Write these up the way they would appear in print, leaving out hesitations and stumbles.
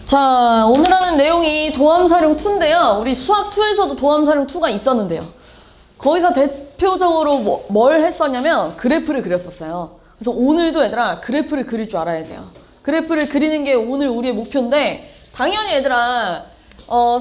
자, 오늘 하는 내용이 도함사령 2인데요. 우리 수학 2에서도 도함사령 2가 있었는데요. 거기서 대표적으로 뭘 했었냐면 그래프를 그렸었어요. 그래서 오늘도 얘들아 그래프를 그릴 줄 알아야 돼요. 그래프를 그리는 게 오늘 우리의 목표인데, 당연히 얘들아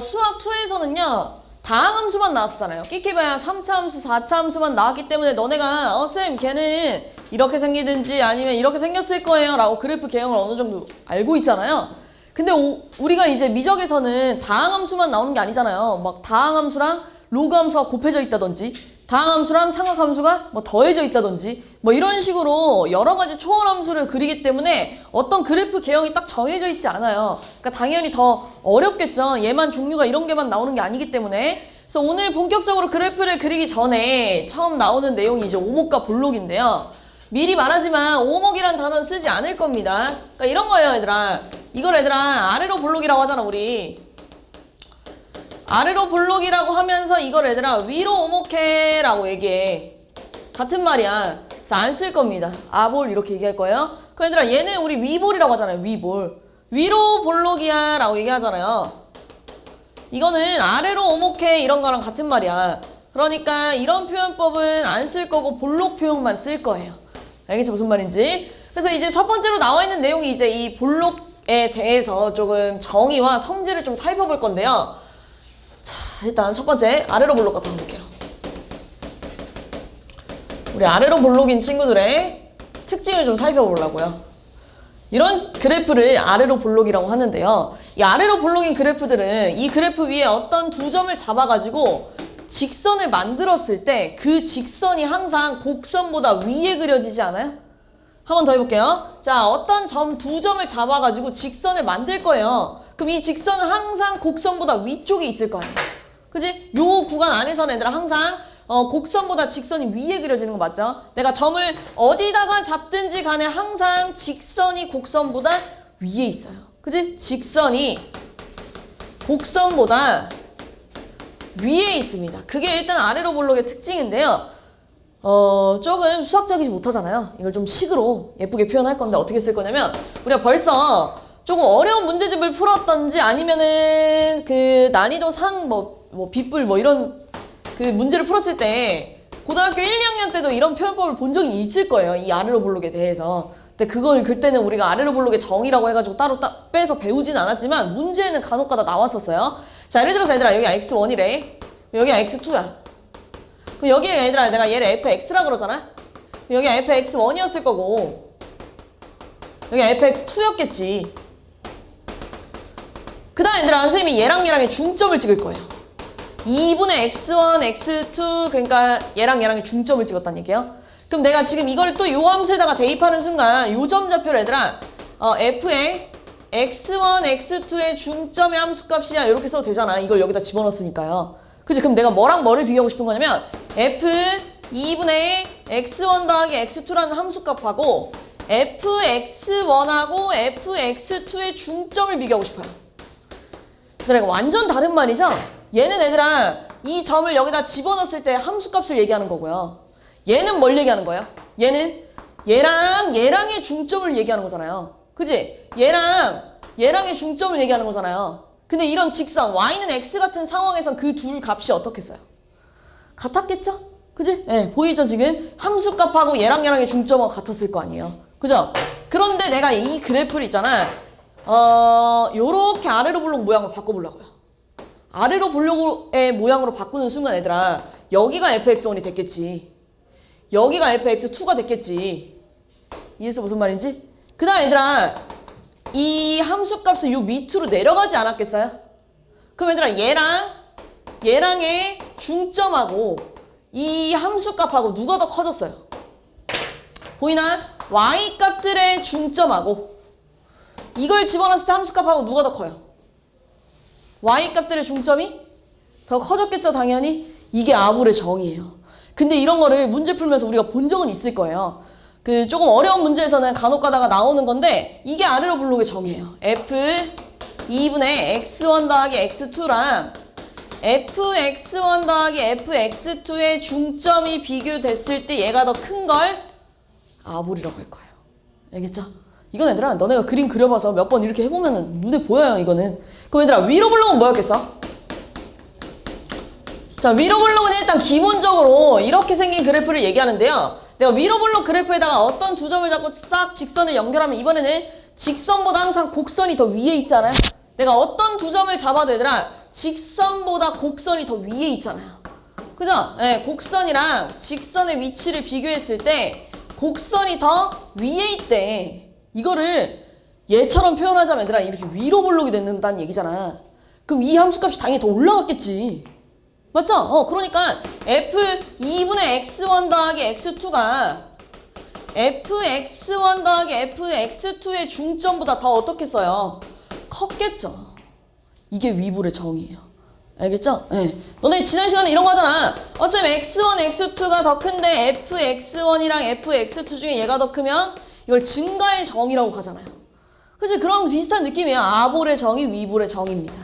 수학 2에서는요 다항함수만 나왔었잖아요. 끼끼봐야 3차 함수, 4차 함수만 나왔기 때문에 너네가 쌤 걔는 이렇게 생기든지 아니면 이렇게 생겼을 거예요 라고 그래프 개형을 어느 정도 알고 있잖아요. 근데 우리가 이제 미적에서는 다항함수만 나오는 게 아니잖아요. 막 다항함수랑 로그함수가 곱해져 있다든지, 다항함수랑 삼각함수가 뭐 더해져 있다든지, 뭐 이런 식으로 여러 가지 초월함수를 그리기 때문에 어떤 그래프 개형이 딱 정해져 있지 않아요. 그러니까 당연히 더 어렵겠죠. 얘만 종류가 이런 게만 나오는 게 아니기 때문에. 그래서 오늘 본격적으로 그래프를 그리기 전에 처음 나오는 내용이 이제 오목과 볼록인데요. 미리 말하지만 오목이란 단어는 쓰지 않을 겁니다. 그러니까 이런 거예요, 얘들아. 이걸 얘들아 아래로 볼록이라고 하잖아, 우리. 아래로 볼록이라고 하면서 이걸 얘들아 위로 오목해 라고 얘기해. 같은 말이야. 그래서 안 쓸 겁니다. 아볼 이렇게 얘기할 거예요. 그 얘들아 얘는 우리 위볼이라고 하잖아요. 위볼. 위로 볼록이야 라고 얘기하잖아요. 이거는 아래로 오목해 이런 거랑 같은 말이야. 그러니까 이런 표현법은 안 쓸 거고 볼록 표현만 쓸 거예요. 알겠지? 무슨 말인지? 그래서 이제 첫 번째로 나와 있는 내용이 이제 이 볼록에 대해서 조금 정의와 성질을 좀 살펴볼 건데요. 자, 일단 첫 번째 아래로 볼록부터 볼게요. 우리 아래로 볼록인 친구들의 특징을 좀 살펴보려고요. 이런 그래프를 아래로 볼록이라고 하는데요. 이 아래로 볼록인 그래프들은 이 그래프 위에 어떤 두 점을 잡아가지고 직선을 만들었을 때 그 직선이 항상 곡선보다 위에 그려지지 않아요? 한 번 더 해볼게요. 자, 어떤 두 점을 잡아가지고 직선을 만들 거예요. 그럼 이 직선은 항상 곡선보다 위쪽에 있을 거예요. 그지? 요 구간 안에서는 얘들아 항상 곡선보다 직선이 위에 그려지는 거 맞죠? 내가 점을 어디다가 잡든지 간에 항상 직선이 곡선보다 위에 있어요. 그지? 직선이 곡선보다 위에 있습니다. 그게 일단 아래로 볼록의 특징인데요. 조금 수학적이지 못하잖아요. 이걸 좀 식으로 예쁘게 표현할 건데 어떻게 쓸 거냐면, 우리가 벌써 조금 어려운 문제집을 풀었던지 아니면은 그 난이도 상 빗불 이런 그 문제를 풀었을 때 고등학교 1, 2학년 때도 이런 표현법을 본 적이 있을 거예요. 이 아래로 볼록에 대해서. 근데 그걸 그때는 우리가 아래로 볼록의 정의라고 해가지고 따로 빼서 배우진 않았지만 문제는 간혹가다 나왔었어요. 자, 예를 들어서 얘들아 여기가 x1이래. 여기가 x2야. 그럼 여기에 얘들아 내가 얘를 fx라 그러잖아. 여기가 fx1이었을 거고 여기가 fx2였겠지. 그 다음 얘들아 선생님이 얘랑의 중점을 찍을 거예요. 2분의 x1, x2, 그러니까 얘랑의 중점을 찍었다는 얘기예요. 그럼 내가 지금 이걸 또 요 함수에다가 대입하는 순간 요 점좌표를 얘들아 f의 x1, x2의 중점의 함수값이야 이렇게 써도 되잖아. 이걸 여기다 집어넣었으니까요. 그치? 그럼 내가 뭐랑 뭐를 비교하고 싶은 거냐면 f 2분의 x1 더하기 x2라는 함수값하고 fx1하고 fx2의 중점을 비교하고 싶어요. 얘들아 이거 완전 다른 말이죠? 얘는 얘들아 이 점을 여기다 집어넣었을 때 함수값을 얘기하는 거고요. 얘는 뭘 얘기하는 거예요? 얘는 얘랑의 중점을 얘기하는 거잖아요. 그치? 얘랑의 중점을 얘기하는 거잖아요. 근데 이런 직선 y는 x 같은 상황에선 그 둘 값이 어떻겠어요? 같았겠죠? 그치? 네, 보이죠 지금? 함수값하고 얘랑의 중점하고 같았을 거 아니에요. 그죠? 그런데 내가 이 그래프를 있잖아. 요렇게 아래로 볼록 모양을 바꿔보려고요. 아래로 볼록의 모양으로 바꾸는 순간 얘들아 여기가 fx1이 됐겠지. 여기가 fx2가 됐겠지. 이해했어 무슨 말인지? 그 다음 얘들아 이 함수값은 요 밑으로 내려가지 않았겠어요? 그럼 얘들아 얘랑의 중점하고 이 함수값하고 누가 더 커졌어요? 보이나? y값들의 중점하고 이걸 집어넣었을 때 함수값하고 누가 더 커요? y값들의 중점이 더 커졌겠죠 당연히? 이게 아볼의 정의예요. 근데 이런 거를 문제 풀면서 우리가 본 적은 있을 거예요. 그 조금 어려운 문제에서는 간혹 가다가 나오는 건데 이게 아래로 볼록의 정의예요. f 2분의 x1 더하기 x2랑 fx1 더하기 fx2의 중점이 비교됐을 때 얘가 더 큰 걸 아볼이라고 할 거예요. 알겠죠? 이건 얘들아 너네가 그림 그려봐서 몇 번 이렇게 해보면 눈에 보여요 이거는. 그럼 얘들아 위로 블록은 뭐였겠어? 자 위로 블록은 일단 기본적으로 이렇게 생긴 그래프를 얘기하는데요. 내가 위로 블록 그래프에다가 어떤 두 점을 잡고 싹 직선을 연결하면 이번에는 직선보다 항상 곡선이 더 위에 있잖아요. 내가 어떤 두 점을 잡아도 얘들아 직선보다 곡선이 더 위에 있잖아요. 그죠? 네, 곡선이랑 직선의 위치를 비교했을 때 곡선이 더 위에 있대. 이거를 얘처럼 표현하자면 얘들아 이렇게 위로 블록이 된다는 얘기잖아. 그럼 이 함수값이 당연히 더 올라갔겠지. 맞죠? 그러니까 f2분의 x1 더하기 x2가 fx1 더하기 fx2의 중점보다 더 어떻게 써요? 컸겠죠. 이게 위볼의 정의예요. 알겠죠? 네. 너네 지난 시간에 이런 거 하잖아. 쌤 x1, x2가 더 큰데 fx1이랑 fx2 중에 얘가 더 크면 이걸 증가의 정의라고 하잖아요. 그치? 그런 비슷한 느낌이에요. 아볼의 정의, 위볼의 정의입니다.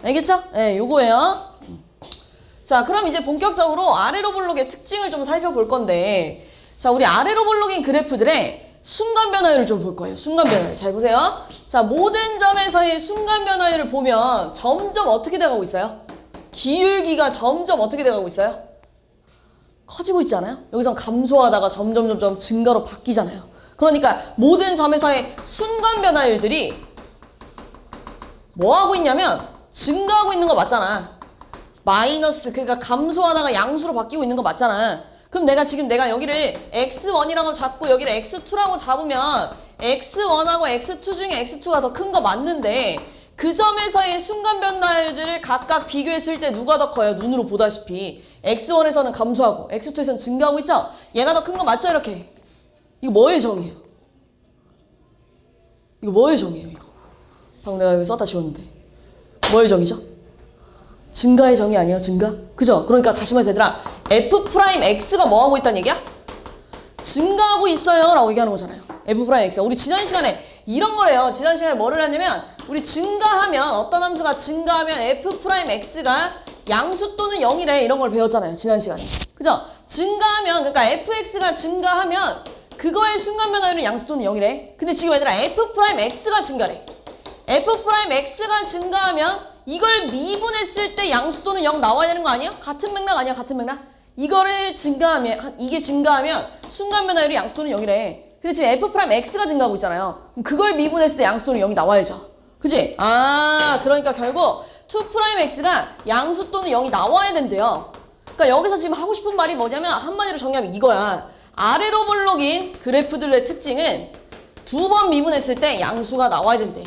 알겠죠? 네, 요거예요. 자, 그럼 이제 본격적으로 아래로 블록의 특징을 좀 살펴볼 건데, 자, 우리 아래로 블록인 그래프들의 순간 변화율을 좀 볼 거예요. 순간 변화율. 잘 보세요. 자, 모든 점에서의 순간 변화율을 보면 점점 어떻게 돼가고 있어요? 기울기가 점점 어떻게 돼가고 있어요? 커지고 있지 않아요? 여기서 감소하다가 점점 증가로 바뀌잖아요. 그러니까 모든 점에서의 순간 변화율들이 뭐 하고 있냐면 증가하고 있는 거 맞잖아. 마이너스, 그러니까 감소하다가 양수로 바뀌고 있는 거 맞잖아. 그럼 내가 여기를 x1이라고 잡고 여기를 x2라고 잡으면 x1하고 x2 중에 x2가 더 큰 거 맞는데 그 점에서의 순간 변화율들을 각각 비교했을 때 누가 더 커요? 눈으로 보다시피 x1에서는 감소하고 x2에서는 증가하고 있죠? 얘가 더 큰 거 맞죠? 이렇게. 이거 뭐의 정의예요? 이거 뭐의 정의예요? 이거 방금 내가 여기 썼다 지웠는데 뭐의 정의죠? 증가의 정의 아니에요? 증가? 그죠? 그러니까 다시 말해서 얘들아 f'x가 뭐 하고 있다는 얘기야? 증가하고 있어요 라고 얘기하는 거잖아요. f'x가 우리 지난 시간에 이런 거래요. 지난 시간에 뭐를 했냐면 우리 증가하면 어떤 함수가 증가하면 f'x가 양수 또는 0이래 이런 걸 배웠잖아요. 지난 시간에. 그죠? 증가하면 그러니까 fx가 증가하면 그거의 순간 변화율은 양수 또는 0이래. 근데 지금 얘들아 f'x가 증가래. f'x가 증가하면 이걸 미분했을 때 양수 또는 0 나와야 되는 거 아니야? 같은 맥락 아니야? 같은 맥락? 이거를 증가하면 이게 증가하면 순간 변화율이 양수 또는 0이래. 근데 지금 f'x가 증가하고 있잖아요. 그럼 그걸 미분했을 때 양수 또는 0이 나와야죠. 그치? 그러니까 결국 2'x가 양수 또는 0이 나와야 된대요. 그러니까 여기서 지금 하고 싶은 말이 뭐냐면 한마디로 정리하면 이거야. 아래로 블록인 그래프들의 특징은 두 번 미분했을 때 양수가 나와야 된대.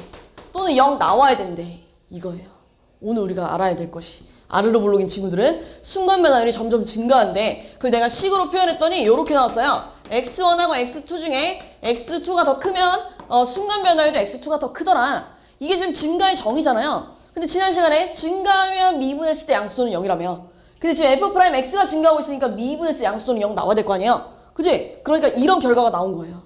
또는 0 나와야 된대. 이거예요. 오늘 우리가 알아야 될 것이. 아래로 블록인 친구들은 순간 변화율이 점점 증가한데 그걸 내가 식으로 표현했더니 이렇게 나왔어요. x1하고 x2 중에 x2가 더 크면 순간 변화율도 x2가 더 크더라. 이게 지금 증가의 정의잖아요. 근데 지난 시간에 증가하면 미분했을 때 양수도는 0이라며. 근데 지금 f'x가 증가하고 있으니까 미분했을 때 양수도는 0 나와야 될 거 아니에요. 그치? 그러니까 이런 결과가 나온 거예요.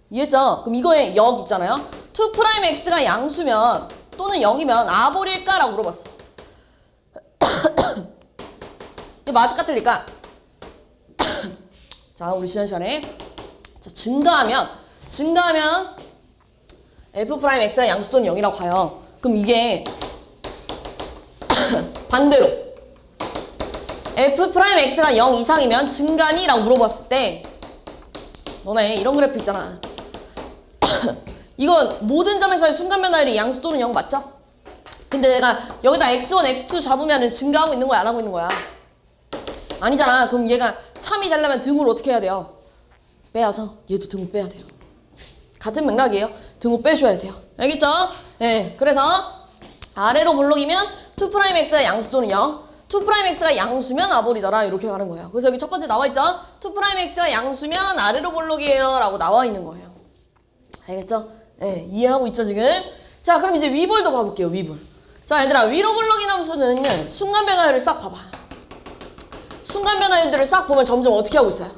이해했죠? 그럼 이거에 역 있잖아요. 2'x가 양수면 또는 0이면 아볼일까? 라고 물어봤어. 이게 맞을까 틀릴까? 자, 우리 지난 시간에 자, 증가하면 f'x가 양수 또는 0이라고 가요. 그럼 이게 반대로 f'x가 0 이상이면 증가니? 라고 물어봤을 때 너네 이런 그래프 있잖아. 이건 모든 점에서의 순간 변화율이 양수 또는 0 맞죠? 근데 내가 여기다 x1, x2 잡으면 증가하고 있는 거야? 안 하고 있는 거야? 아니잖아. 그럼 얘가 참이 되려면 등호를 어떻게 해야 돼요? 빼야죠. 얘도 등호 빼야 돼요. 같은 맥락이에요. 등호 빼줘야 돼요. 알겠죠? 네. 그래서 아래로 블록이면 2'x가 양수 또는 0 2'x가 양수면 아볼이더라 이렇게 가는 거예요. 그래서 여기 첫 번째 나와 있죠? 2'x가 양수면 아래로 블록이에요 라고 나와 있는 거예요. 알겠죠? 네, 이해하고 있죠 지금? 자, 그럼 이제 위볼도 봐볼게요. 위볼. 자, 얘들아 위로 블록인 함수는 순간 변화율을 싹 봐봐. 순간 변화율들을 싹 보면 점점 어떻게 하고 있어요?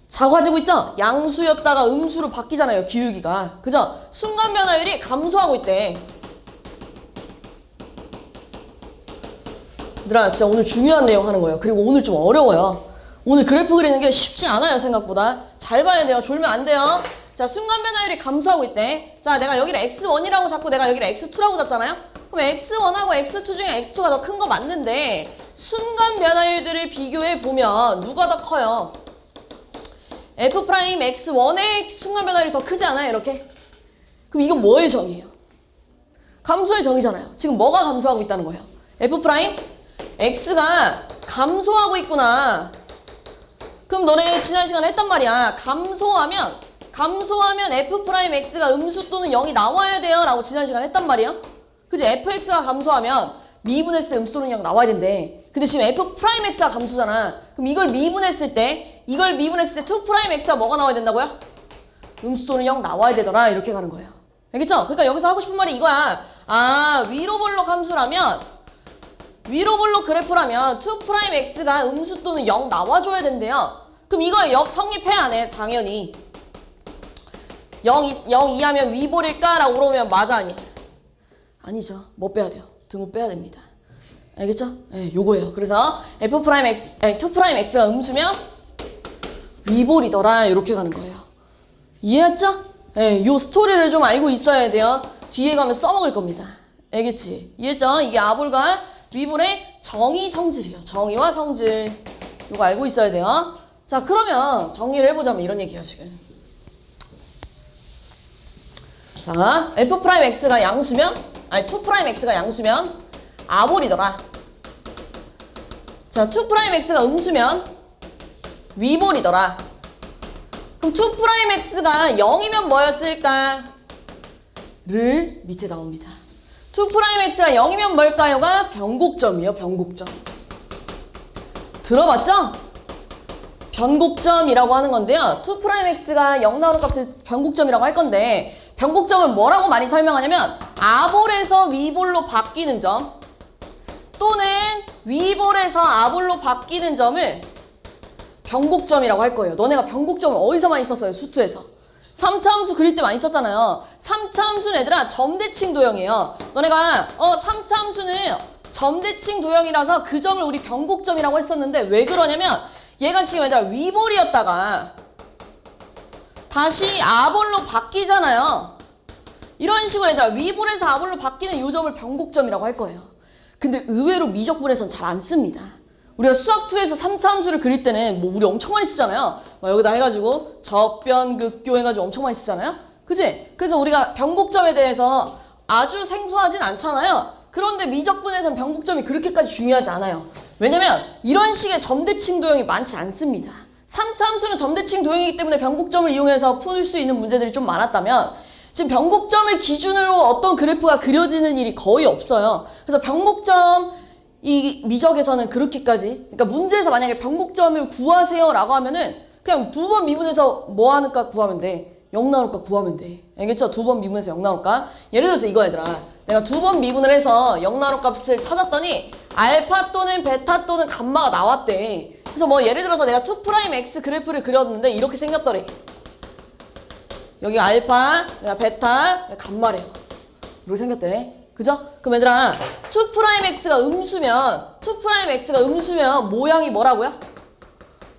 작아지고 있죠? 양수였다가 음수로 바뀌잖아요. 기울기가. 그죠? 순간 변화율이 감소하고 있대. 얘들아 진짜 오늘 중요한 내용 하는 거예요. 그리고 오늘 좀 어려워요. 오늘 그래프 그리는 게 쉽지 않아요. 생각보다. 잘 봐야 돼요. 졸면 안 돼요. 자, 순간 변화율이 감소하고 있대. 자, 내가 여기를 x1이라고 잡고 내가 여기를 x2라고 잡잖아요? 그럼 x1하고 x2 중에 x2가 더 큰 거 맞는데 순간 변화율들을 비교해 보면 누가 더 커요? f 프라임 x1의 순간 변화율이 더 크지 않아요? 이렇게? 그럼 이건 뭐의 정의예요? 감소의 정의잖아요. 지금 뭐가 감소하고 있다는 거예요? f 프라임 x가 감소하고 있구나. 그럼 너네 지난 시간에 했단 말이야. 감소하면 f 프라임 x가 음수 또는 0이 나와야 돼요 라고 지난 시간에 했단 말이야. 그치? fx가 감소하면 미분했을 때 음수 또는 0 나와야 된대. 근데 지금 f 프라임 x가 감소잖아. 그럼 이걸 미분했을 때 2 프라임 x가 뭐가 나와야 된다고요? 음수 또는 0 나와야 되더라. 이렇게 가는 거예요. 알겠죠? 그러니까 여기서 하고 싶은 말이 이거야. 아, 위로 볼록 함수라면 위로 볼록 그래프라면 2 프라임 x가 음수 또는 0 나와줘야 된대요. 그럼 이거 역 성립해 안 해? 당연히 0 이하면 위볼일까? 라고 물어보면 맞아 아니야? 아니죠. 뭐 빼야 돼요? 등호 빼야 됩니다. 알겠죠? 네, 요거예요. 그래서 f 프라임 x, 아니 2 프라임 x가 음수면 위볼이더라. 이렇게 가는 거예요. 이해했죠? 네, 요 스토리를 좀 알고 있어야 돼요. 뒤에 가면 써먹을 겁니다. 알겠지? 이해했죠? 이게 아볼과 위볼의 정의 성질이에요. 정의와 성질. 요거 알고 있어야 돼요. 자, 그러면 정리를 해보자면 이런 얘기예요, 지금. 자, f 프라임 x가 양수면, 아니 2 프라임 x가 양수면 아볼이더라. 자, 2 프라임 x가 음수면 위볼이더라. 그럼 2 프라임 x가 0이면 뭐였을까? 를 밑에 나옵니다. 2 프라임 x가 0이면 뭘까요가 변곡점이에요. 변곡점. 들어봤죠? 변곡점이라고 하는 건데요. 2 프라임 x가 0 나오는 값을 변곡점이라고 할 건데 변곡점을 뭐라고 많이 설명하냐면 아볼에서 위볼로 바뀌는 점 또는 위볼에서 아볼로 바뀌는 점을 변곡점이라고 할 거예요. 너네가 변곡점을 어디서 많이 썼어요? 수투에서. 3차 함수 그릴 때 많이 썼잖아요. 3차 함수는 얘들아 점대칭 도형이에요. 너네가 3차 함수는 점대칭 도형이라서 그 점을 우리 변곡점이라고 했었는데 왜 그러냐면 얘가 지금 얘들아 위볼이었다가 다시 아볼로 바뀌잖아요. 이런 식으로 얘들아 위볼에서 아볼로 바뀌는 요 점을 변곡점이라고 할 거예요. 근데 의외로 미적분에서는 잘 안 씁니다. 우리가 수학2에서 3차 함수를 그릴 때는 뭐 우리 엄청 많이 쓰잖아요. 막 여기다 해가지고 접변극교 해가지고 엄청 많이 쓰잖아요. 그치? 그래서 우리가 변곡점에 대해서 아주 생소하진 않잖아요. 그런데 미적분에서는 변곡점이 그렇게까지 중요하지 않아요. 왜냐면 이런 식의 점대칭 도형이 많지 않습니다. 3차 함수는 점대칭 도형이기 때문에 변곡점을 이용해서 풀 수 있는 문제들이 좀 많았다면 지금 변곡점을 기준으로 어떤 그래프가 그려지는 일이 거의 없어요. 그래서 변곡점 이 미적에서는 그렇게까지 그러니까 문제에서 만약에 변곡점을 구하세요 라고 하면은 그냥 2번 미분해서 뭐 하는가 구하면 돼. 0 나올까 구하면 돼. 알겠죠? 2번 미분해서 0 나올까? 예를 들어서 이거 얘들아. 내가 2번 미분을 해서 0 나올 값을 찾았더니 알파 또는 베타 또는 감마가 나왔대. 그래서 뭐 예를 들어서 내가 2 프라임 x 그래프를 그렸는데 이렇게 생겼더래. 여기 알파, 베타, 감마래요. 이렇게 생겼더래. 그죠? 그럼 얘들아 2 프라임 x가 음수면 모양이 뭐라고요?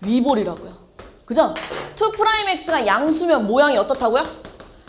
위볼이라고요. 그죠? 2 프라임 x가 양수면 모양이 어떻다고요?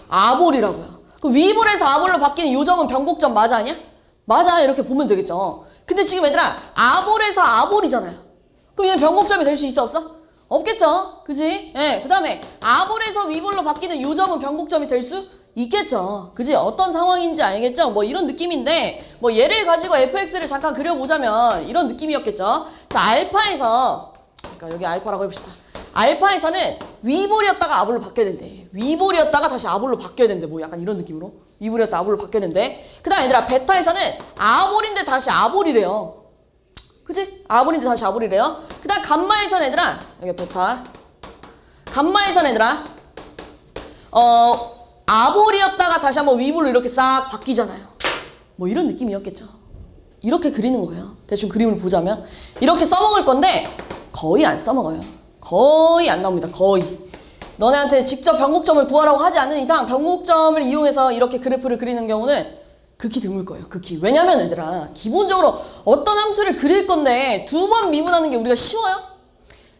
아볼이라고요. 그럼 위볼에서 아볼로 바뀌는 요 점은 변곡점 맞아 아니야? 맞아. 이렇게 보면 되겠죠. 근데 지금 얘들아 아볼에서 아볼이잖아요. 그럼 얘는 변곡점이 될 수 있어 없어? 없겠죠. 그지? 예. 그 다음에 아볼에서 위볼로 바뀌는 요 점은 변곡점이 될 수 있겠죠. 그지? 어떤 상황인지 알겠죠? 뭐 이런 느낌인데 뭐 얘를 가지고 fx를 잠깐 그려보자면 이런 느낌이었겠죠. 자, 알파에서 그러니까 여기 알파라고 해봅시다. 알파에서는 위볼이었다가 아볼로 바뀌어야 된대. 위볼이었다가 다시 아볼로 바뀌어야 된대. 뭐 약간 이런 느낌으로. 위볼이었다가 아볼로 바뀌어야 된대. 그 다음 얘들아 베타에서는 아볼인데 다시 아볼이래요. 그치? 아볼인데 다시 아볼이래요. 그 다음 감마에서는 얘들아 여기 베타 감마에서는 얘들아 아볼이었다가 다시 한번 위볼로 이렇게 싹 바뀌잖아요. 뭐 이런 느낌이었겠죠. 이렇게 그리는 거예요. 대충 그림을 보자면 이렇게 써먹을 건데 거의 안 써먹어요. 거의 안 나옵니다. 거의. 너네한테 직접 변곡점을 구하라고 하지 않는 이상 변곡점을 이용해서 이렇게 그래프를 그리는 경우는 극히 드물 거예요. 극히. 왜냐면 얘들아 기본적으로 어떤 함수를 그릴 건데 2번 미분하는 게 우리가 쉬워요?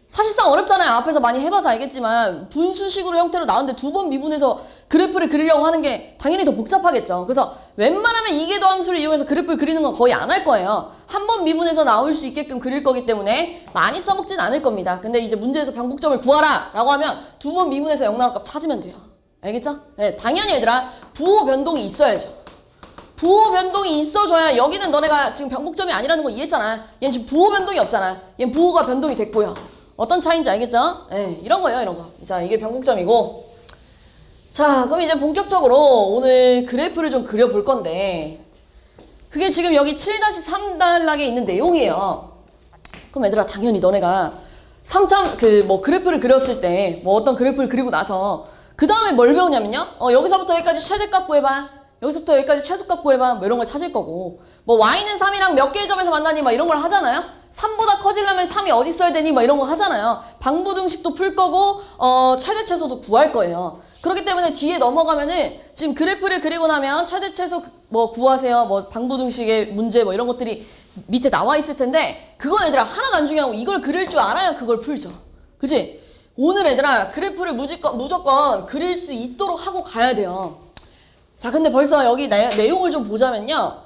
사실상 어렵잖아요. 앞에서 많이 해봐서 알겠지만 분수식으로 형태로 나오는데 두 번 미분해서 그래프를 그리려고 하는 게 당연히 더 복잡하겠죠. 그래서 웬만하면 이계도 함수를 이용해서 그래프를 그리는 건 거의 안 할 거예요. 한 번 미분해서 나올 수 있게끔 그릴 거기 때문에 많이 써먹진 않을 겁니다. 근데 이제 문제에서 변곡점을 구하라 라고 하면 두 번 미분해서 0 나올 값 찾으면 돼요. 알겠죠? 네, 당연히 얘들아 부호 변동이 있어야죠. 부호 변동이 있어줘야 여기는 너네가 지금 변곡점이 아니라는 거 이해했잖아. 얘는 지금 부호 변동이 없잖아. 얘는 부호가 변동이 됐고요. 어떤 차이인지 알겠죠? 네, 이런 거예요, 이런 거. 자, 이게 변곡점이고. 자, 그럼 이제 본격적으로 오늘 그래프를 좀 그려볼 건데, 그게 지금 여기 7-3 단락에 있는 내용이에요. 그럼 얘들아, 당연히 너네가 그래프를 그렸을 때, 뭐 어떤 그래프를 그리고 나서, 그 다음에 뭘 배우냐면요? 여기서부터 여기까지 최대값 구해봐. 여기서부터 여기까지 최소값 구해봐. 뭐 이런 걸 찾을 거고. 뭐 y는 3이랑 몇 개의 점에서 만나니? 막 이런 걸 하잖아요? 3보다 커지려면 3이 어디 있어야 되니? 막 이런 거 하잖아요. 방부등식도 풀 거고, 최대 최소도 구할 거예요. 그렇기 때문에 뒤에 넘어가면은 지금 그래프를 그리고 나면 최대 최소 뭐 구하세요. 뭐 방부등식의 문제 뭐 이런 것들이 밑에 나와 있을 텐데, 그건 얘들아 하나도 안 중요하고 이걸 그릴 줄 알아야 그걸 풀죠. 그치? 오늘 얘들아 그래프를 무조건 그릴 수 있도록 하고 가야 돼요. 자, 근데 벌써 여기 내용을 좀 보자면요.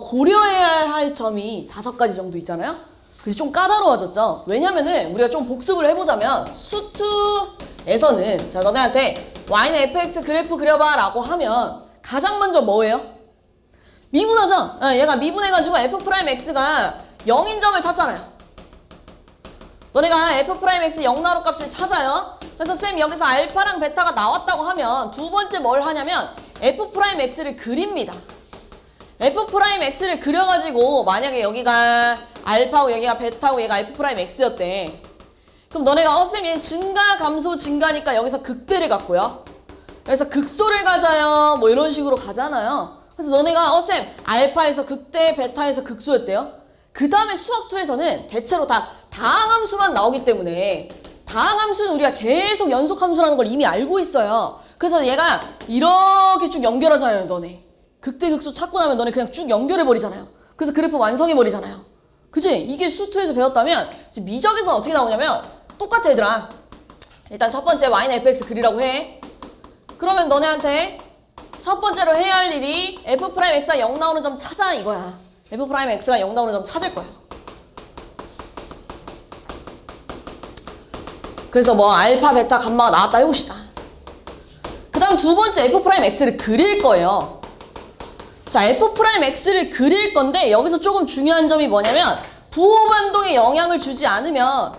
고려해야 할 점이 5가지 정도 있잖아요. 그래서 좀 까다로워졌죠. 왜냐면은 우리가 좀 복습을 해보자면 수투에서는 자, 너네한테 y는 fx 그래프 그려봐 라고 하면 가장 먼저 뭐예요? 미분하죠. 얘가 미분해가지고 f'x가 0인 점을 찾잖아요. 너네가 f'x 0 나올 값을 찾아요. 그래서 쌤 여기서 알파랑 베타가 나왔다고 하면 두 번째 뭘 하냐면 f'x를 그립니다. f'x를 그려가지고 만약에 여기가 알파고 여기가 베타고 얘가 f'x였대. 그럼 너네가 쌤 얘 증가 감소 증가니까 여기서 극대를 갖고요. 그래서 극소를 가져요. 뭐 이런 식으로 가잖아요. 그래서 너네가 쌤 알파에서 극대 베타에서 극소였대요. 그 다음에 수학2에서는 대체로 다 다항함수만 나오기 때문에 다항함수는 우리가 계속 연속함수라는 걸 이미 알고 있어요. 그래서 얘가 이렇게 쭉 연결하잖아요, 너네. 극대 극소 찾고 나면 너네 그냥 쭉 연결해버리잖아요. 그래서 그래프 완성해버리잖아요. 그치? 이게 수2에서 배웠다면 지금 미적에서 어떻게 나오냐면 똑같아 얘들아. 일단 첫 번째 y는 fx 그리라고 해. 그러면 너네한테 첫 번째로 해야 할 일이 f'x가 0 나오는 점 찾아 이거야. f'x가 0 나오는 점 찾을 거야. 그래서 뭐 알파, 베타, 감마가 나왔다 해봅시다. 그 다음 두 번째 f'x를 그릴 거예요. 자, f'x를 그릴 건데 여기서 조금 중요한 점이 뭐냐면 부호 변동에 영향을 주지 않으면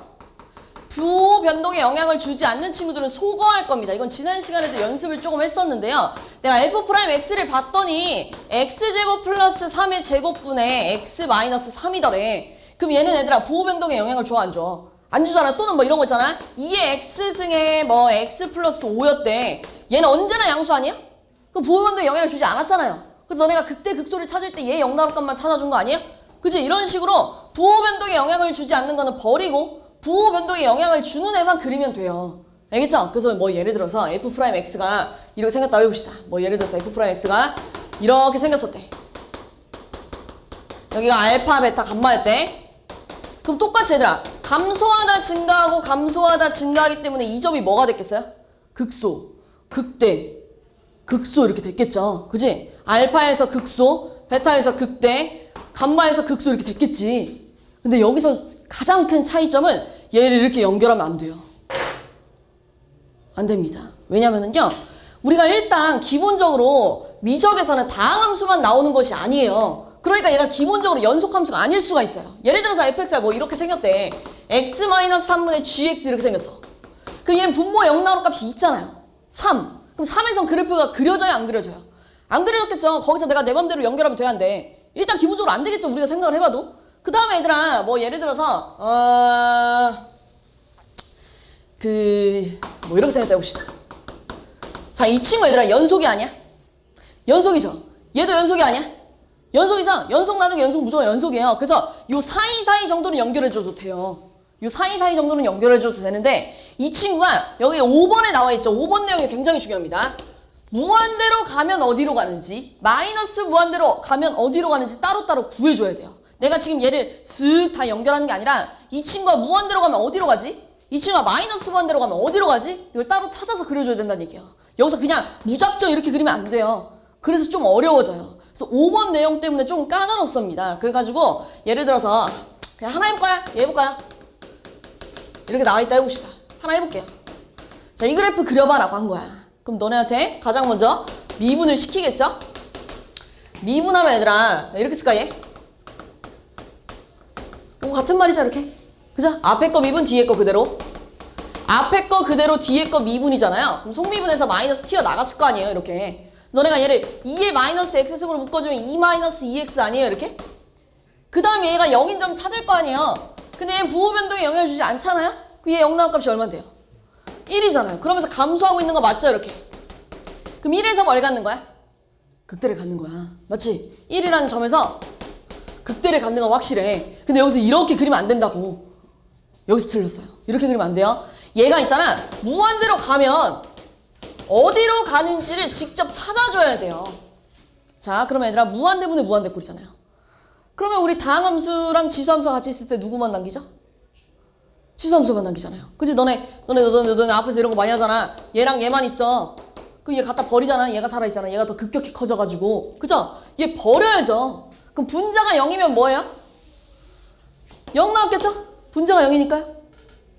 부호 변동에 영향을 주지 않는 친구들은 소거할 겁니다. 이건 지난 시간에도 연습을 조금 했었는데요. 내가 f'x를 봤더니 x제곱 플러스 3의 제곱분의 x 마이너스 3이더래. 그럼 얘는 얘들아 부호 변동에 영향을 줘 안 줘? 안 주잖아. 또는 뭐 이런 거 있잖아. 2의 x승에 뭐 x 플러스 5였대. 얘는 언제나 양수 아니야? 그 부호 변동에 영향을 주지 않았잖아요. 그래서 너네가 극대 극소를 찾을 때 얘 0 나올 값만 찾아준 거 아니야? 그치? 이런 식으로 부호 변동에 영향을 주지 않는 거는 버리고 부호 변동에 영향을 주는 애만 그리면 돼요. 알겠죠? 그래서 뭐 예를 들어서 f'x가 이렇게 생겼다 해봅시다. 뭐 예를 들어서 f'x가 이렇게 생겼었대. 여기가 알파, 베타, 감마였대. 그럼 똑같이 얘들아 감소하다 증가하고 감소하다 증가하기 때문에 이 점이 뭐가 됐겠어요? 극소, 극대, 극소 이렇게 됐겠죠. 그지? 알파에서 극소, 베타에서 극대, 감마에서 극소 이렇게 됐겠지. 근데 여기서 가장 큰 차이점은 얘를 이렇게 연결하면 안 돼요. 안 됩니다. 왜냐면은요, 우리가 일단 기본적으로 미적에서는 다항함수만 나오는 것이 아니에요. 그러니까 얘가 기본적으로 연속함수가 아닐 수가 있어요. 예를 들어서 fx가 뭐 이렇게 생겼대. x-3분의 gx 이렇게 생겼어. 그럼 얘는 분모 0 나올 값이 있잖아요. 3. 그럼 3에선 그래프가 그려져요, 안 그려져요? 안 그려졌겠죠. 거기서 내가 내 맘대로 연결하면 돼야 안 돼. 일단 기본적으로 안 되겠죠. 우리가 생각을 해봐도. 그 다음에 얘들아 뭐 예를 들어서 뭐 이렇게 생각해 봅시다. 자, 이 친구 얘들아 연속이 아니야? 연속이죠. 얘도 연속이 아니야? 연속이죠. 연속 나누기 연속 무조건 연속이에요. 그래서 요 사이사이 정도는 연결해줘도 돼요. 요 사이사이 정도는 연결해줘도 되는데 이 친구가 여기 5번에 나와 있죠. 5번 내용이 굉장히 중요합니다. 무한대로 가면 어디로 가는지 마이너스 무한대로 가면 어디로 가는지 따로따로 구해줘야 돼요. 내가 지금 얘를 쓱 다 연결하는 게 아니라 이 친구가 무한대로 가면 어디로 가지? 이 친구가 마이너스 무한대로 가면 어디로 가지? 이걸 따로 찾아서 그려줘야 된다는 얘기야. 여기서 그냥 무작정 이렇게 그리면 안 돼요. 그래서 좀 어려워져요. 그래서 5번 내용 때문에 좀 까다롭습니다. 그래가지고 예를 들어서 그냥 하나 해볼까요? 얘 해볼까요? 이렇게 나와있다 해봅시다. 하나 해볼게요. 자, 이 그래프 그려봐 라고 한 거야. 그럼 너네한테 가장 먼저 미분을 시키겠죠? 미분하면 얘들아 이렇게 쓸까 얘? 이거 같은 말이죠 이렇게. 그죠? 앞에 거 미분 뒤에 거 그대로. 앞에 거 그대로 뒤에 거 미분이잖아요. 그럼 속미분에서 마이너스 튀어나갔을 거 아니에요 이렇게. 너네가 얘를 2의 마이너스 x승으로 묶어주면 2 마이너스 2x 아니에요 이렇게? 그 다음에 얘가 0인 점 찾을 거 아니에요. 근데 얘는 부호 변동에 영향을 주지 않잖아요? 그럼 얘 0 나온 값이 얼마인데요? 1이잖아요. 그러면서 감소하고 있는 거 맞죠 이렇게? 그럼 1에서 뭘 갖는 거야? 극대를 갖는 거야. 맞지? 1이라는 점에서 극대를 갖는 건 확실해. 근데 여기서 이렇게 그리면 안 된다고. 여기서 틀렸어요. 이렇게 그리면 안 돼요. 얘가 있잖아. 무한대로 가면 어디로 가는지를 직접 찾아줘야 돼요. 자, 그러면 얘들아 무한대분의 무한대꼴이잖아요. 그러면 우리 다항함수랑 지수함수가 같이 있을 때 누구만 남기죠? 지수함수만 남기잖아요. 그치? 너네 앞에서 이런 거 많이 하잖아. 얘랑 얘만 있어. 그럼 얘 갖다 버리잖아. 얘가 살아있잖아. 얘가 더 급격히 커져가지고. 그죠? 얘 버려야죠. 그럼 분자가 0이면 뭐예요? 0 나왔겠죠? 분자가 0이니까요.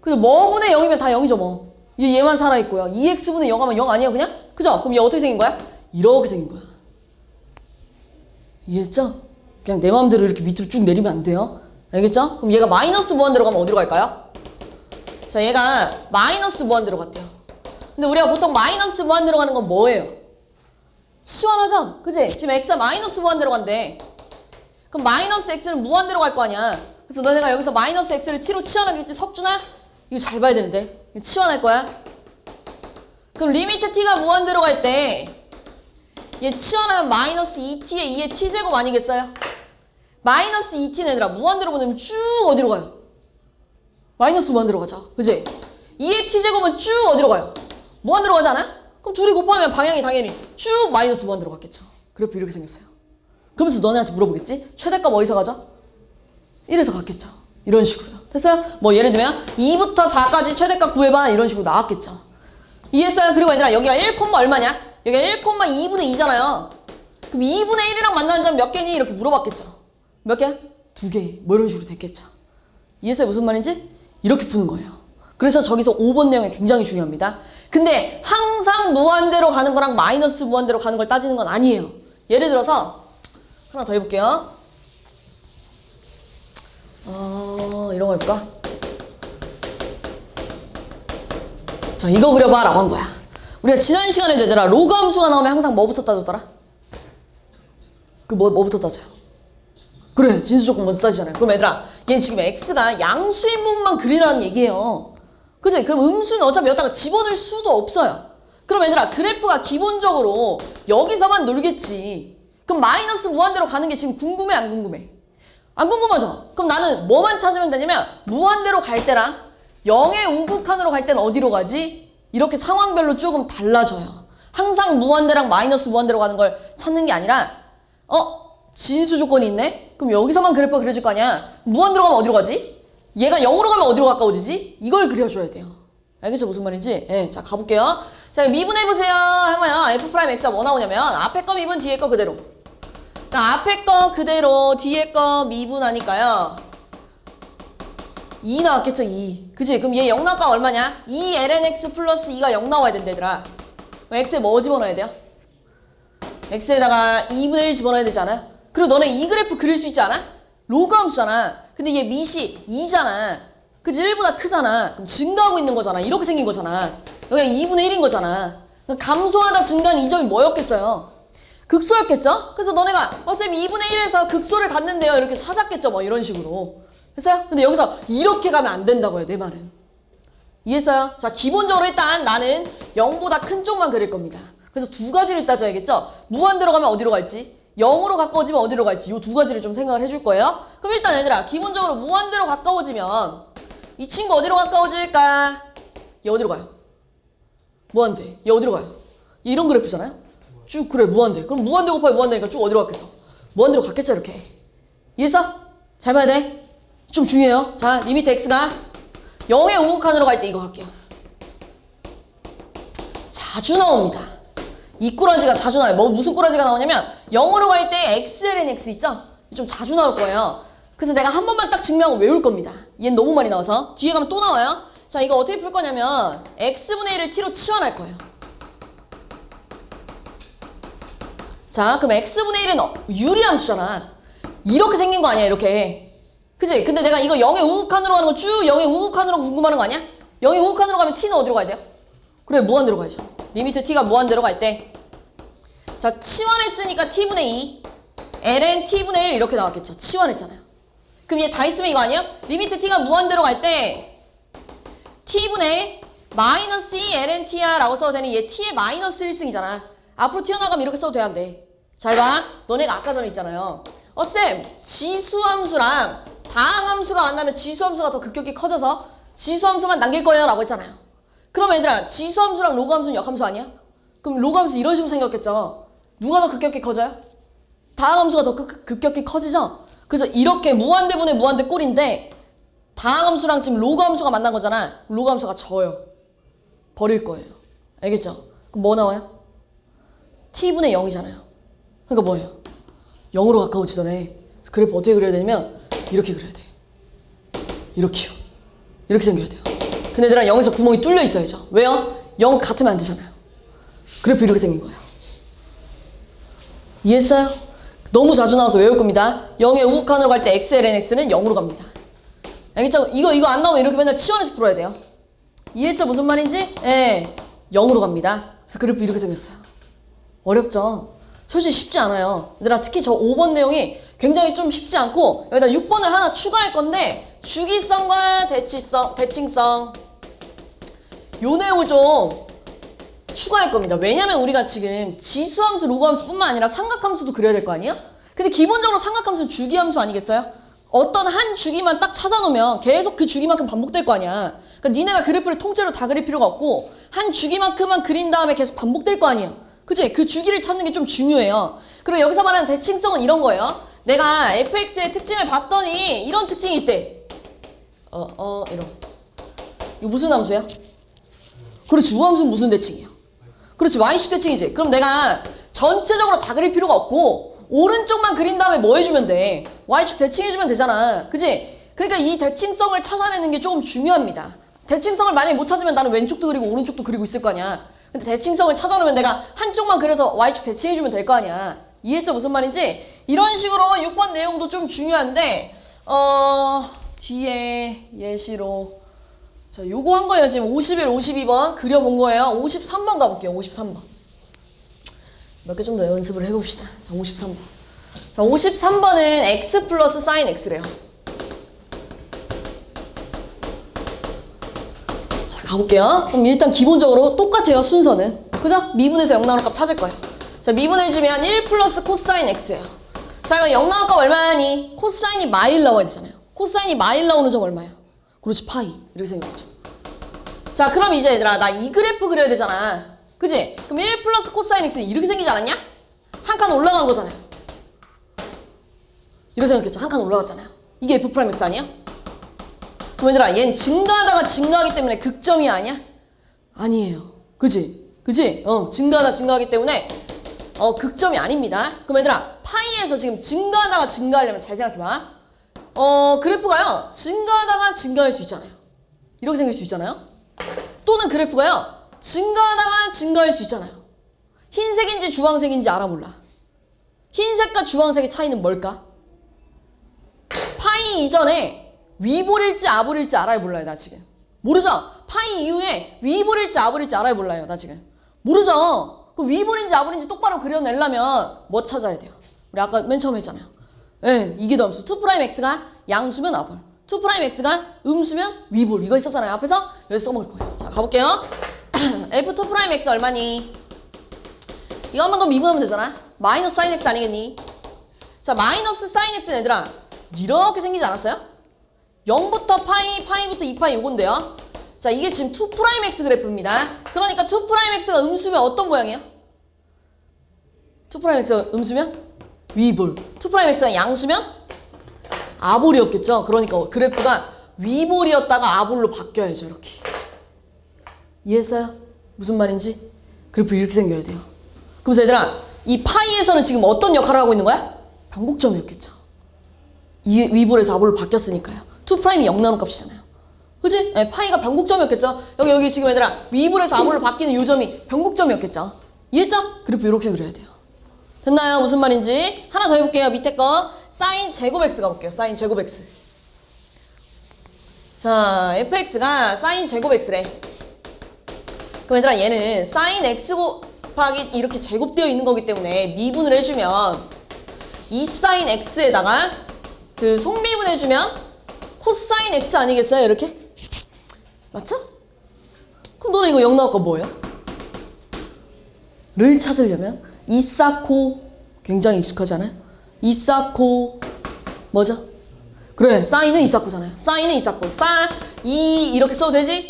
그죠? 뭐분의 0이면 다 0이죠 뭐. 얘만 살아있고요. 2x분의 0 하면 0 아니에요 그냥? 그죠? 그럼 얘 어떻게 생긴 거야? 이렇게 생긴 거야. 이해했죠? 그냥 내 마음대로 이렇게 밑으로 쭉 내리면 안 돼요. 알겠죠? 그럼 얘가 마이너스 무한대로 가면 어디로 갈까요? 자, 얘가 마이너스 무한대로 갔대요. 근데 우리가 보통 마이너스 무한대로 가는 건 뭐예요? 시원하죠? 그치? 지금 x가 마이너스 무한대로 간대. 그럼 마이너스 x는 무한대로 갈 거 아니야. 그래서 너네가 여기서 마이너스 x를 t로 치환하겠지? 석준아? 이거 잘 봐야 되는데. 이거 치환할 거야. 그럼 리미트 t가 무한대로 갈 때 얘 치환하면 마이너스 2t에 2의 t제곱 아니겠어요? 마이너스 2t는 얘들아 무한대로 보내면 쭉 어디로 가요? 마이너스 무한대로 가죠. 그치? 2의 t제곱은 쭉 어디로 가요? 무한대로 가지 않아? 그럼 둘이 곱하면 방향이 당연히 쭉 마이너스 무한대로 갔겠죠. 그래프 이렇게 생겼어요. 그러면서 너네한테 물어보겠지? 최대값 어디서 가죠? 1에서 갔겠죠. 이런 식으로요. 됐어요? 뭐 예를 들면 2부터 4까지 최대값 구해봐 이런 식으로 나왔겠죠. 이해했어요? 그리고 얘들아 여기가 1, 얼마냐? 여기가 1,2분의 2잖아요. 그럼 2분의 1이랑 만나는 점 몇 개니? 이렇게 물어봤겠죠. 몇 개? 2개. 뭐 이런 식으로 됐겠죠. 이해했어요? 무슨 말인지? 이렇게 푸는 거예요. 그래서 저기서 5번 내용이 굉장히 중요합니다. 근데 항상 무한대로 가는 거랑 마이너스 무한대로 가는 걸 따지는 건 아니에요. 예를 들어서 하나 더 해볼게요. 이런 거 해볼까? 자, 이거 그려봐 라고 한 거야. 우리가 지난 시간에도 얘들아 로그 함수가 나오면 항상 뭐부터 따졌더라? 뭐부터 따져요? 그래, 진수 조건 먼저 따지잖아요. 그럼 얘들아 얘는 지금 x가 양수인 부분만 그리라는 얘기예요. 그치? 그럼 음수는 어차피 여기다가 집어넣을 수도 없어요. 그럼 얘들아 그래프가 기본적으로 여기서만 놀겠지. 그럼 마이너스 무한대로 가는 게 지금 궁금해 안 궁금해? 안 궁금하죠? 그럼 나는 뭐만 찾으면 되냐면 무한대로 갈 때랑 0의 우극한으로 갈 때는 어디로 가지? 이렇게 상황별로 조금 달라져요. 항상 무한대랑 마이너스 무한대로 가는 걸 찾는 게 아니라 진수 조건이 있네? 그럼 여기서만 그래프가 그려질 거 아니야? 무한대로 가면 어디로 가지? 얘가 0으로 가면 어디로 가까워지지? 이걸 그려줘야 돼요. 알겠죠? 무슨 말인지? 네, 자 가볼게요. 자 미분해보세요 하면 f'x가 뭐 나오냐면 앞에 거 미분 뒤에 거 그대로. 그러니까 앞에 거 그대로 뒤에 거 미분하니까요 2 나왔겠죠 2. 그치? 그럼 얘 0 나올까 얼마냐? 2 lnx 플러스 2가 0 나와야 된다 얘들아. 그럼 x에 뭐 집어넣어야 돼요? x에다가 2분의 1 집어넣어야 되지 않아요? 그리고 너네 이 그래프 그릴 수 있지 않아? 로그 함수잖아. 근데 얘 밑이 2잖아. 그치? 1보다 크잖아. 그럼 증가하고 있는 거잖아. 이렇게 생긴 거잖아. 여기가 2분의 1인 거잖아. 감소하다 증가한 이 점이 뭐였겠어요? 극소였겠죠? 그래서 너네가 쌤 2분의 1에서 극소를 갖는데요. 이렇게 찾았겠죠. 뭐 이런 식으로. 됐어요? 근데 여기서 이렇게 가면 안 된다고요. 내 말은. 이해했어요? 자 기본적으로 일단 나는 0보다 큰 쪽만 그릴 겁니다. 그래서 두 가지를 따져야겠죠? 무한대로 가면 어디로 갈지 0으로 가까워지면 어디로 갈지 이 두 가지를 좀 생각을 해줄 거예요. 그럼 일단 얘들아 기본적으로 무한대로 가까워지면 이 친구 어디로 가까워질까? 얘 어디로 가요? 무한대. 얘 어디로 가요? 얘 이런 그래프잖아요? 쭉 그래 무한대. 그럼 무한대 곱하기 무한대니까 쭉 어디로 갔겠어? 무한대로 갔겠죠 이렇게. 이해했어? 잘 봐야 돼. 좀 중요해요. 자 리미트 x가 0의 우극한으로 갈 때 이거 할게요. 자주 나옵니다. 이 꼬라지가 자주 나와요. 무슨 꼬라지가 나오냐면 0으로 갈 때 xln x 있죠? 좀 자주 나올 거예요. 그래서 내가 한 번만 딱 증명하고 외울 겁니다. 얘는 너무 많이 나와서. 뒤에 가면 또 나와요. 자, 이거 어떻게 풀 거냐면 x분의 1을 t로 치환할 거예요. 자, 그럼 x분의 1은 유리함수잖아. 이렇게 생긴 거 아니야, 이렇게. 그치? 근데 내가 이거 0의 우극한으로 가는 거 쭉 0의 우극한으로 궁금하는 거 아니야? 0의 우극한으로 가면 t는 어디로 가야 돼요? 그래, 무한대로 가야죠. 리미트 t가 무한대로 갈 때. 자, 치환했으니까 t분의 2, ln t분의 1 이렇게 나왔겠죠. 치환했잖아요. 그럼 얘 다 있으면 이거 아니에요? 리미트 t가 무한대로 갈 때 t분의 마이너스 2 ln t야 라고 써도 되니 얘 t의 마이너스 1승이잖아. 앞으로 튀어나가면 이렇게 써도 돼야 안 돼. 잘 봐. 너네가 아까 전에 있잖아요. 쌤, 지수함수랑 다항함수가 만나면 지수함수가 더 급격히 커져서 지수함수만 남길 거예요 라고 했잖아요. 그럼 얘들아, 지수함수랑 로그함수는 역함수 아니야? 그럼 로그함수 이런 식으로 생겼겠죠. 누가 더 급격히 커져요? 다항함수가 더 급격히 커지죠? 그래서 이렇게 무한대분의 무한대 꼴인데 다항함수랑 지금 로그함수가 만난 거잖아. 로그함수가 져요. 버릴 거예요. 알겠죠? 그럼 뭐 나와요? t분의 0이잖아요. 그러니까 뭐예요? 0으로 가까워지더래. 그래프 어떻게 그려야 되냐면 이렇게 그려야 돼. 이렇게요. 이렇게 생겨야 돼요. 근데 얘들아 0에서 구멍이 뚫려 있어야죠. 왜요? 0 같으면 안 되잖아요. 그래프 이렇게 생긴 거예요. 이해했어요? 너무 자주 나와서 외울 겁니다. 0의 우극한으로 갈 때 xln x는 0으로 갑니다. 알겠죠? 이거 안 나오면 이렇게 맨날 치환해서 풀어야 돼요. 이해했죠? 무슨 말인지? 예, 0으로 갑니다. 그래서 그래프 이렇게 생겼어요. 어렵죠? 솔직히 쉽지 않아요. 얘들아, 특히 저 5번 내용이 굉장히 좀 쉽지 않고 여기다 6번을 하나 추가할 건데 주기성과 대칭성 요 내용을 좀 추가할 겁니다. 왜냐면 우리가 지금 지수함수, 로그함수 뿐만 아니라 삼각함수도 그려야 될 거 아니에요? 근데 기본적으로 삼각함수는 주기함수 아니겠어요? 어떤 한 주기만 딱 찾아놓으면 계속 그 주기만큼 반복될 거 아니야. 그러니까 니네가 그래프를 통째로 다 그릴 필요가 없고 한 주기만큼만 그린 다음에 계속 반복될 거 아니에요. 그치? 그 주기를 찾는 게 좀 중요해요. 그리고 여기서 말하는 대칭성은 이런 거예요. 내가 fx의 특징을 봤더니 이런 특징이 있대. 이런. 이거 무슨 함수야? 그렇지, 우함수는 무슨 대칭이야? 그렇지, y축 대칭이지. 그럼 내가 전체적으로 다 그릴 필요가 없고 오른쪽만 그린 다음에 뭐 해주면 돼? y축 대칭해주면 되잖아. 그치? 그러니까 이 대칭성을 찾아내는 게 조금 중요합니다. 대칭성을 만약에 못 찾으면 나는 왼쪽도 그리고 오른쪽도 그리고 있을 거 아니야. 근데 대칭성을 찾아놓으면 내가 한쪽만 그려서 y축 대칭해주면 될 거 아니야. 이해했죠? 무슨 말인지? 이런 식으로 6번 내용도 좀 중요한데 뒤에 예시로 자, 요거 한 거예요. 지금 51, 52번 그려본 거예요. 53번 가볼게요. 53번. 몇 개 좀 더 연습을 해봅시다. 자, 53번. 자, 53번은 x 플러스 sin x래요. 자, 가볼게요. 그럼 일단 기본적으로 똑같아요. 순서는. 그죠? 미분에서 0 나오는 값 찾을 거예요. 자, 미분해주면 1 플러스 코사인 x예요. 자, 그럼 0 나올 값 얼마니? 코사인이 마일 나와야 되잖아요. 코사인이 마일 나오는 점 얼마예요? 그렇지, 파이. 이렇게 생겼죠. 자, 그럼 이제 얘들아, 나 이 그래프 그려야 되잖아. 그지? 그럼 1 플러스 코사인 x는 이렇게 생기지 않았냐? 한 칸 올라간 거잖아요. 이렇게 생겼겠죠? 한 칸 올라갔잖아요. 이게 f 프라임 x 아니야? 그럼 얘들아, 얘는 증가하다가 증가하기 때문에 극점이 아니야? 아니에요. 그지? 그지? 증가하다 증가하기 때문에 극점이 아닙니다. 그럼 얘들아, 파이에서 지금 증가하다가 증가하려면 잘 생각해봐. 그래프가요, 증가하다가 증가할 수 있잖아요. 이렇게 생길 수 있잖아요. 또는 그래프가요, 증가하다가 증가할 수 있잖아요. 흰색인지 주황색인지 알아 몰라. 흰색과 주황색의 차이는 뭘까? 파이 이전에 위볼일지 아볼일지 알아요 몰라요 나 지금? 모르죠? 파이 이후에 위볼일지 아볼일지 알아요 몰라요 나 지금? 모르죠? 그럼 위볼인지 아볼인지 똑바로 그려내려면 뭐 찾아야 돼요? 우리 아까 맨 처음에 했잖아요. 네, 이기도함수 2'x가 양수면 아볼, 2'x가 음수면 위볼, 이거 있었잖아요. 앞에서 여기 써먹을 거예요. 자, 가볼게요. f2'x 얼마니? 이거 한 번 더 미분하면 되잖아. 마이너스 sin x 아니겠니? 자, 마이너스 sin x는 얘들아 이렇게 생기지 않았어요? 0부터 파이, 파이부터 2파이 요건데요. 자, 이게 지금 2'x 그래프입니다. 그러니까 2'x가 음수면 어떤 모양이에요? 2'x가 음수면? 위볼. 2'x가 양수면? 아볼이었겠죠. 그러니까 그래프가 위볼이었다가 아볼로 바뀌어야죠. 이렇게. 이해했어요? 무슨 말인지? 그래프 이렇게 생겨야 돼요. 그래서 얘들아, 이 파이에서는 지금 어떤 역할을 하고 있는 거야? 변곡점이었겠죠. 이 위볼에서 아볼로 바뀌었으니까요. 2'이 0 나오는 값이잖아요. 그치? 네, 파이가 변곡점이었겠죠. 여기 지금 얘들아, 위볼에서 아볼로 바뀌는 요 점이 변곡점이었겠죠. 이해했죠? 그래프 이렇게 그려야 돼요. 됐나요? 무슨 말인지? 하나 더 해볼게요. 밑에 거 사인 제곱 x 가볼게요. 사인 제곱 x. 자, fx가 사인 제곱 x래. 그럼 얘들아, 얘는 사인 x 곱하기 이렇게 제곱되어 있는 거기 때문에 미분을 해주면 이 사인 x에다가 그 속미분 해주면 코사인 x 아니겠어요? 이렇게? 맞죠? 그럼 너는 이거 0 나올 거 뭐예요? 를 찾으려면 이사코 굉장히 익숙하지 않아요? 이사코 뭐죠? 그래, 사인은 이사코잖아요. 사인은 이사코. 이렇게 써도 되지?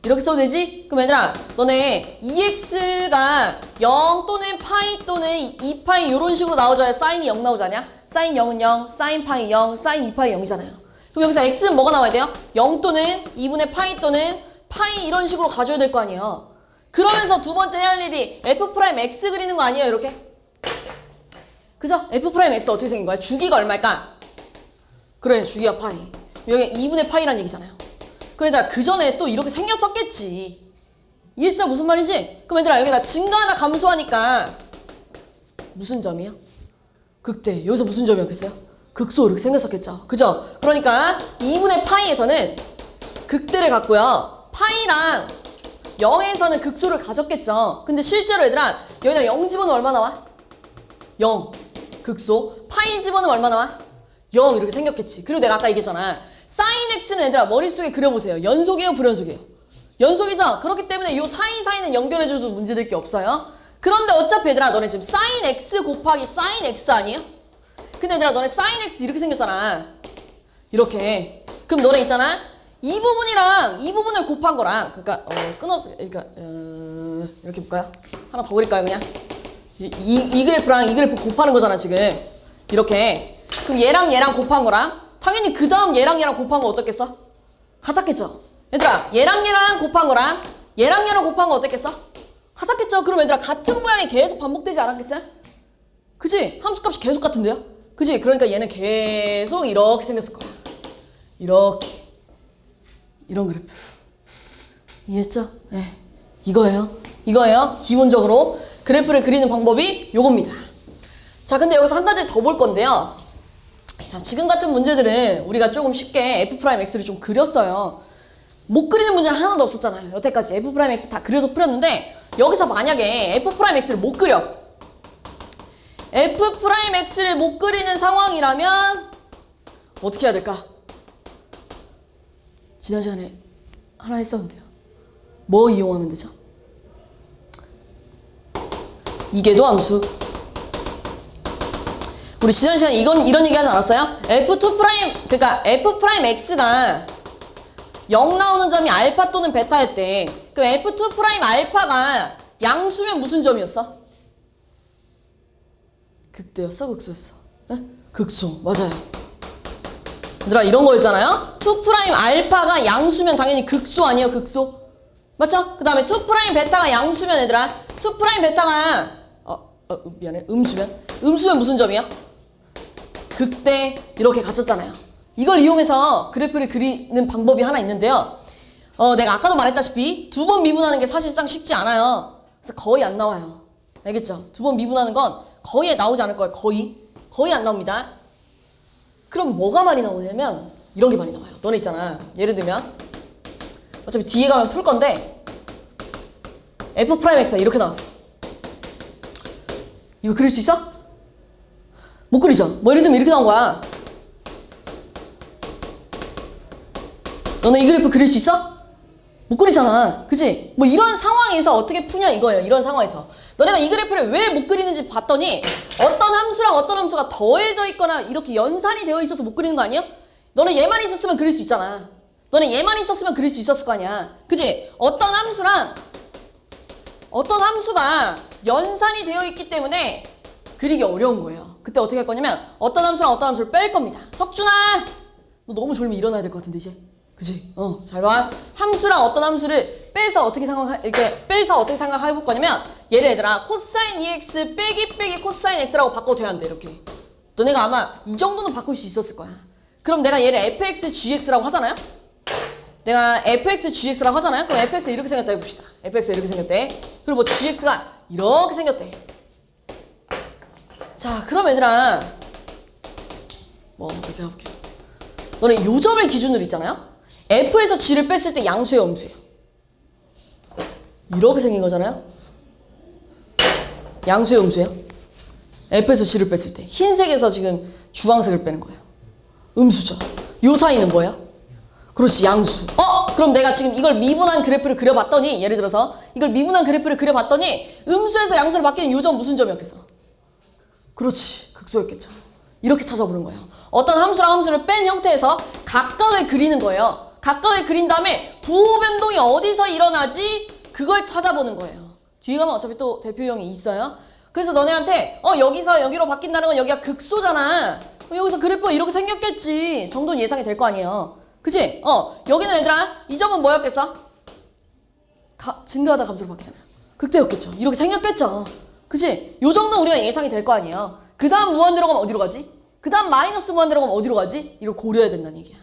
이렇게 써도 되지? 그럼 얘들아, 너네 2x가 0 또는 파이 또는 2파이 이런 식으로 나오줘야 사인이 0 나오잖냐? 사인 0은 0, 사인 파이 0, 사인 2파이 0이잖아요. 그럼 여기서 x는 뭐가 나와야 돼요? 0 또는 2분의 파이 또는 파이 이런 식으로 가져야 될 거 아니에요. 그러면서 두 번째 해야 할 일이 f'x 그리는 거 아니에요? 이렇게. 그죠? f'x 어떻게 생긴 거야? 주기가 얼마일까? 그래, 주기가 파이. 여기 2분의 파이란 얘기잖아요. 그러니까 그 전에 또 이렇게 생겼었겠지. 이해했죠? 무슨 말인지? 그럼 얘들아, 여기다 증가하나 감소하니까 무슨 점이요? 극대. 여기서 무슨 점이었겠어요? 극소 이렇게 생겼었겠죠. 그죠? 그러니까 2분의 파이에서는 극대를 갖고요. 파이랑 0에서는 극소를 가졌겠죠. 근데 실제로 얘들아, 여기다 0 집어넣으면 얼마 나와? 0. 극소. 파이 집어넣으면 얼마 나와? 0 이렇게 생겼겠지. 그리고 내가 아까 얘기했잖아. 사인 x는 얘들아 머릿속에 그려보세요. 연속이에요? 불연속이에요? 연속이죠? 그렇기 때문에 이 사이는 연결해줘도 문제될 게 없어요. 그런데 어차피 얘들아, 너네 지금 사인 x 곱하기 사인 x 아니에요? 근데 얘들아, 너네 사인 x 이렇게 생겼잖아. 이렇게. 그럼 너네 있잖아. 이 부분이랑 이 부분을 곱한 거랑, 그러니까 이렇게 볼까요? 하나 더 그릴까요, 그냥? 이 그래프랑 이 그래프 곱하는 거잖아, 지금. 이렇게. 그럼 얘랑 곱한 거랑, 당연히 그 다음 얘랑 곱한 거 어떻겠어? 같았겠죠? 얘들아, 얘랑 곱한 거랑 얘랑 곱한 거 어떻겠어? 같았겠죠? 그럼 얘들아, 같은 모양이 계속 반복되지 않았겠어요? 그치? 함수값이 계속 같은데요? 그치? 그러니까 얘는 계속 이렇게 생겼을 거야. 이렇게. 이런 그래프. 이해했죠? 네. 이거예요. 기본적으로 그래프를 그리는 방법이 요겁니다. 자, 근데 여기서 한 가지 더 볼 건데요. 자, 지금 같은 문제들은 우리가 조금 쉽게 f'x를 좀 그렸어요. 못 그리는 문제는 하나도 없었잖아요. 여태까지 f'x 다 그려서 풀었는데, 여기서 만약에 f'x를 못 그려. f'x를 못 그리는 상황이라면 어떻게 해야 될까? 지난 시간에 하나 했었는데요. 뭐 이용하면 되죠? 이계도 함수. 우리 지난 시간에 이런 얘기 하지 않았어요? 그러니까 f'x가 0 나오는 점이 알파 또는 베타였대. 그럼 f2' 알파가 양수면 무슨 점이었어? 극대였어? 극소였어? 네? 극소. 맞아요. 얘들아, 이런 거였잖아요? 2' 알파가 양수면 당연히 극소 아니에요? 극소? 맞죠? 그 다음에 2' 베타가 양수면 얘들아, 2' 베타가 미안해, 음수면 무슨 점이야? 극대. 이렇게 갔었잖아요. 이걸 이용해서 그래프를 그리는 방법이 하나 있는데요. 내가 아까도 말했다시피 두 번 미분하는 게 사실상 쉽지 않아요. 그래서 거의 안 나와요. 알겠죠? 두 번 미분하는 건 거의 나오지 않을 거예요. 거의 안 나옵니다. 그럼 뭐가 많이 나오냐면 이런 게 많이 나와요. 너네 있잖아. 예를 들면 어차피 뒤에 가면 풀 건데 f'x가 이렇게 나왔어. 이거 그릴 수 있어? 못 그리죠? 뭐 예를 들면 이렇게 나온 거야. 너네 이 그래프 그릴 수 있어? 못 그리잖아. 그치? 뭐 이런 상황에서 어떻게 푸냐 이거예요. 이런 상황에서. 너네가 이 그래프를 왜 못 그리는지 봤더니 어떤 함수랑 어떤 함수가 더해져 있거나 이렇게 연산이 되어 있어서 못 그리는 거 아니야? 너네 얘만 있었으면 그릴 수 있잖아. 너네 얘만 있었으면 그릴 수 있었을 거 아니야. 그치? 어떤 함수랑 어떤 함수가 연산이 되어 있기 때문에 그리기 어려운 거예요. 그때 어떻게 할 거냐면 어떤 함수랑 어떤 함수를 뺄 겁니다. 석준아! 너 너무 졸면 일어나야 될 것 같은데 이제. 그지? 잘 봐. 함수랑 어떤 함수를 이렇게 빼서 어떻게 생각해 볼 거냐면, 얘를 얘들아, 코사인 EX 빼기 코사인 X라고 바꿔도 돼야 한대, 이렇게. 너네가 아마 이 정도는 바꿀 수 있었을 거야. 그럼 내가 얘를 fx, gx라고 하잖아요? 내가 fx, gx라고 하잖아요? 그럼 fx 이렇게 생겼다 해봅시다. fx 이렇게 생겼대. 그리고 뭐 gx가 이렇게 생겼대. 자, 그럼 얘들아, 뭐, 이렇게 해볼게. 너네 요 점을 기준으로 있잖아요? f에서 g를 뺐을 때 양수예요, 음수예요? 이렇게 생긴 거잖아요? 양수예요, 음수예요? f에서 g를 뺐을 때. 흰색에서 지금 주황색을 빼는 거예요. 음수죠. 요 사이는 뭐예요? 그렇지, 양수. 그럼 내가 지금 이걸 미분한 그래프를 그려봤더니, 예를 들어서 이걸 미분한 그래프를 그려봤더니 음수에서 양수로 바뀌는 요 점 무슨 점이었겠어? 그렇지, 극소였겠죠. 이렇게 찾아보는 거예요. 어떤 함수랑 함수를 뺀 형태에서 각각을 그리는 거예요. 각각을 그린 다음에 부호 변동이 어디서 일어나지? 그걸 찾아보는 거예요. 뒤에 가면 어차피 또 대표형이 있어요. 그래서 너네한테 여기서 여기로 바뀐다는 건 여기가 극소잖아. 여기서 그래프가 이렇게 생겼겠지 정도는 예상이 될 거 아니에요. 그치? 여기는 얘들아 이 점은 뭐였겠어? 증가하다 감소로 바뀌잖아요. 극대였겠죠. 이렇게 생겼겠죠. 그치? 요 정도는 우리가 예상이 될 거 아니에요. 그 다음 무한 들어가면 어디로 가지? 그 다음 마이너스 무한 들어가면 어디로 가지? 이걸 고려해야 된다는 얘기야.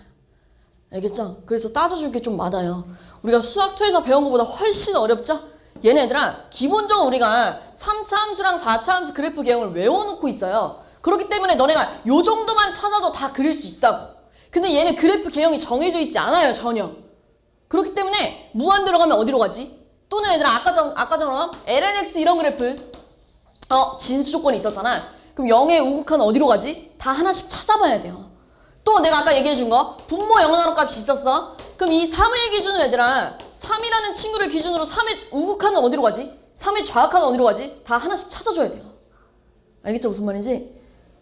알겠죠? 그래서 따져줄 게 좀 많아요. 우리가 수학 2에서 배운 것보다 훨씬 어렵죠? 얘네들아 기본적으로 우리가 3차 함수랑 4차 함수 그래프 개형을 외워놓고 있어요. 그렇기 때문에 너네가 요 정도만 찾아도 다 그릴 수 있다고. 근데 얘는 그래프 개형이 정해져 있지 않아요, 전혀. 그렇기 때문에 무한 들어가면 어디로 가지? 또는 얘들아 아까처럼 lnx 이런 그래프 진수 조건이 있었잖아. 그럼 0의 우극한 어디로 가지? 다 하나씩 찾아봐야 돼요. 또 내가 아까 얘기해준 거 분모 0나노 값이 있었어. 그럼 이 3의 기준으로 얘들아 3이라는 친구를 기준으로 3의 우극한은 어디로 가지? 3의 좌극한은 어디로 가지? 다 하나씩 찾아줘야 돼요. 알겠죠? 무슨 말인지?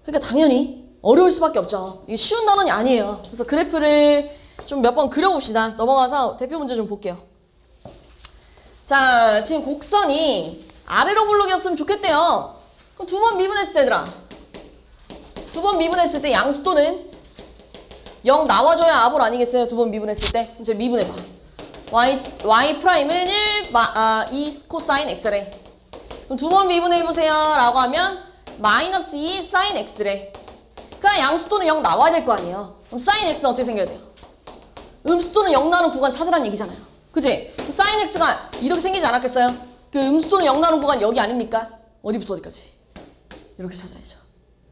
그러니까 당연히 어려울 수밖에 없죠. 이게 쉬운 단원이 아니에요. 그래서 그래프를 좀 몇 번 그려봅시다. 넘어가서 대표 문제 좀 볼게요. 자, 지금 곡선이 아래로 블록이었으면 좋겠대요. 그럼 두 번 미분했을 때 얘들아 두 번 미분했을 때 양수또는 0 나와줘야 아볼 아니겠어요? 두 번 미분했을 때. 그럼 제가 미분해봐. y 프라임은 2 코사인 x래. 그럼 두 번 미분해보세요 라고 하면 마이너스 2 사인 x래. 그러니까 양수또는 0 나와야 될 거 아니에요. 그럼 사인 x는 어떻게 생겨야 돼요? 음수또는 0 나오는 구간 찾으라는 얘기잖아요. 그치? 그럼 사인 x가 이렇게 생기지 않았겠어요? 그 음수또는 0 나오는 구간 여기 아닙니까? 어디부터 어디까지? 이렇게 찾아야죠.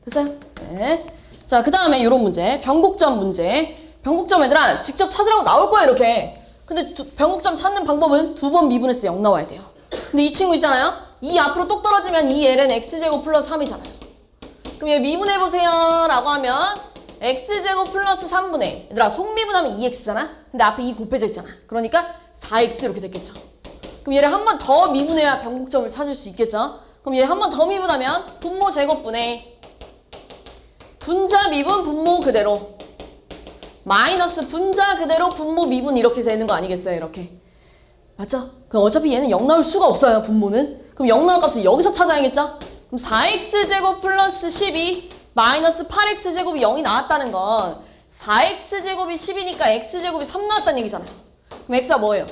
됐어요? 네. 자, 그 다음에 이런 문제. 변곡점 문제. 변곡점 얘들아 직접 찾으라고 나올 거야 이렇게. 근데 변곡점 찾는 방법은 두 번 미분해서 0 나와야 돼요. 근데 이 친구 있잖아요. 2 앞으로 똑 떨어지면 2l은 x제곱 플러스 3이잖아요. 그럼 얘 미분해보세요 라고 하면 x제곱 플러스 3분의 얘들아 속미분하면 2x잖아. 근데 앞에 2 곱해져 있잖아. 그러니까 4x 이렇게 됐겠죠. 그럼 얘를 한 번 더 미분해야 변곡점을 찾을 수 있겠죠. 그럼 얘 한 번 더 미분하면 분모 제곱분의 분자 미분 분모 그대로 마이너스 분자 그대로 분모 미분 이렇게 되는 거 아니겠어요? 이렇게. 맞죠? 그럼 어차피 얘는 0 나올 수가 없어요. 분모는. 그럼 0 나올 값을 여기서 찾아야겠죠? 그럼 4x제곱 플러스 12 마이너스 8x제곱이 0이 나왔다는 건 4x제곱이 10이니까 x제곱이 3 나왔다는 얘기잖아요. 그럼 x가 뭐예요?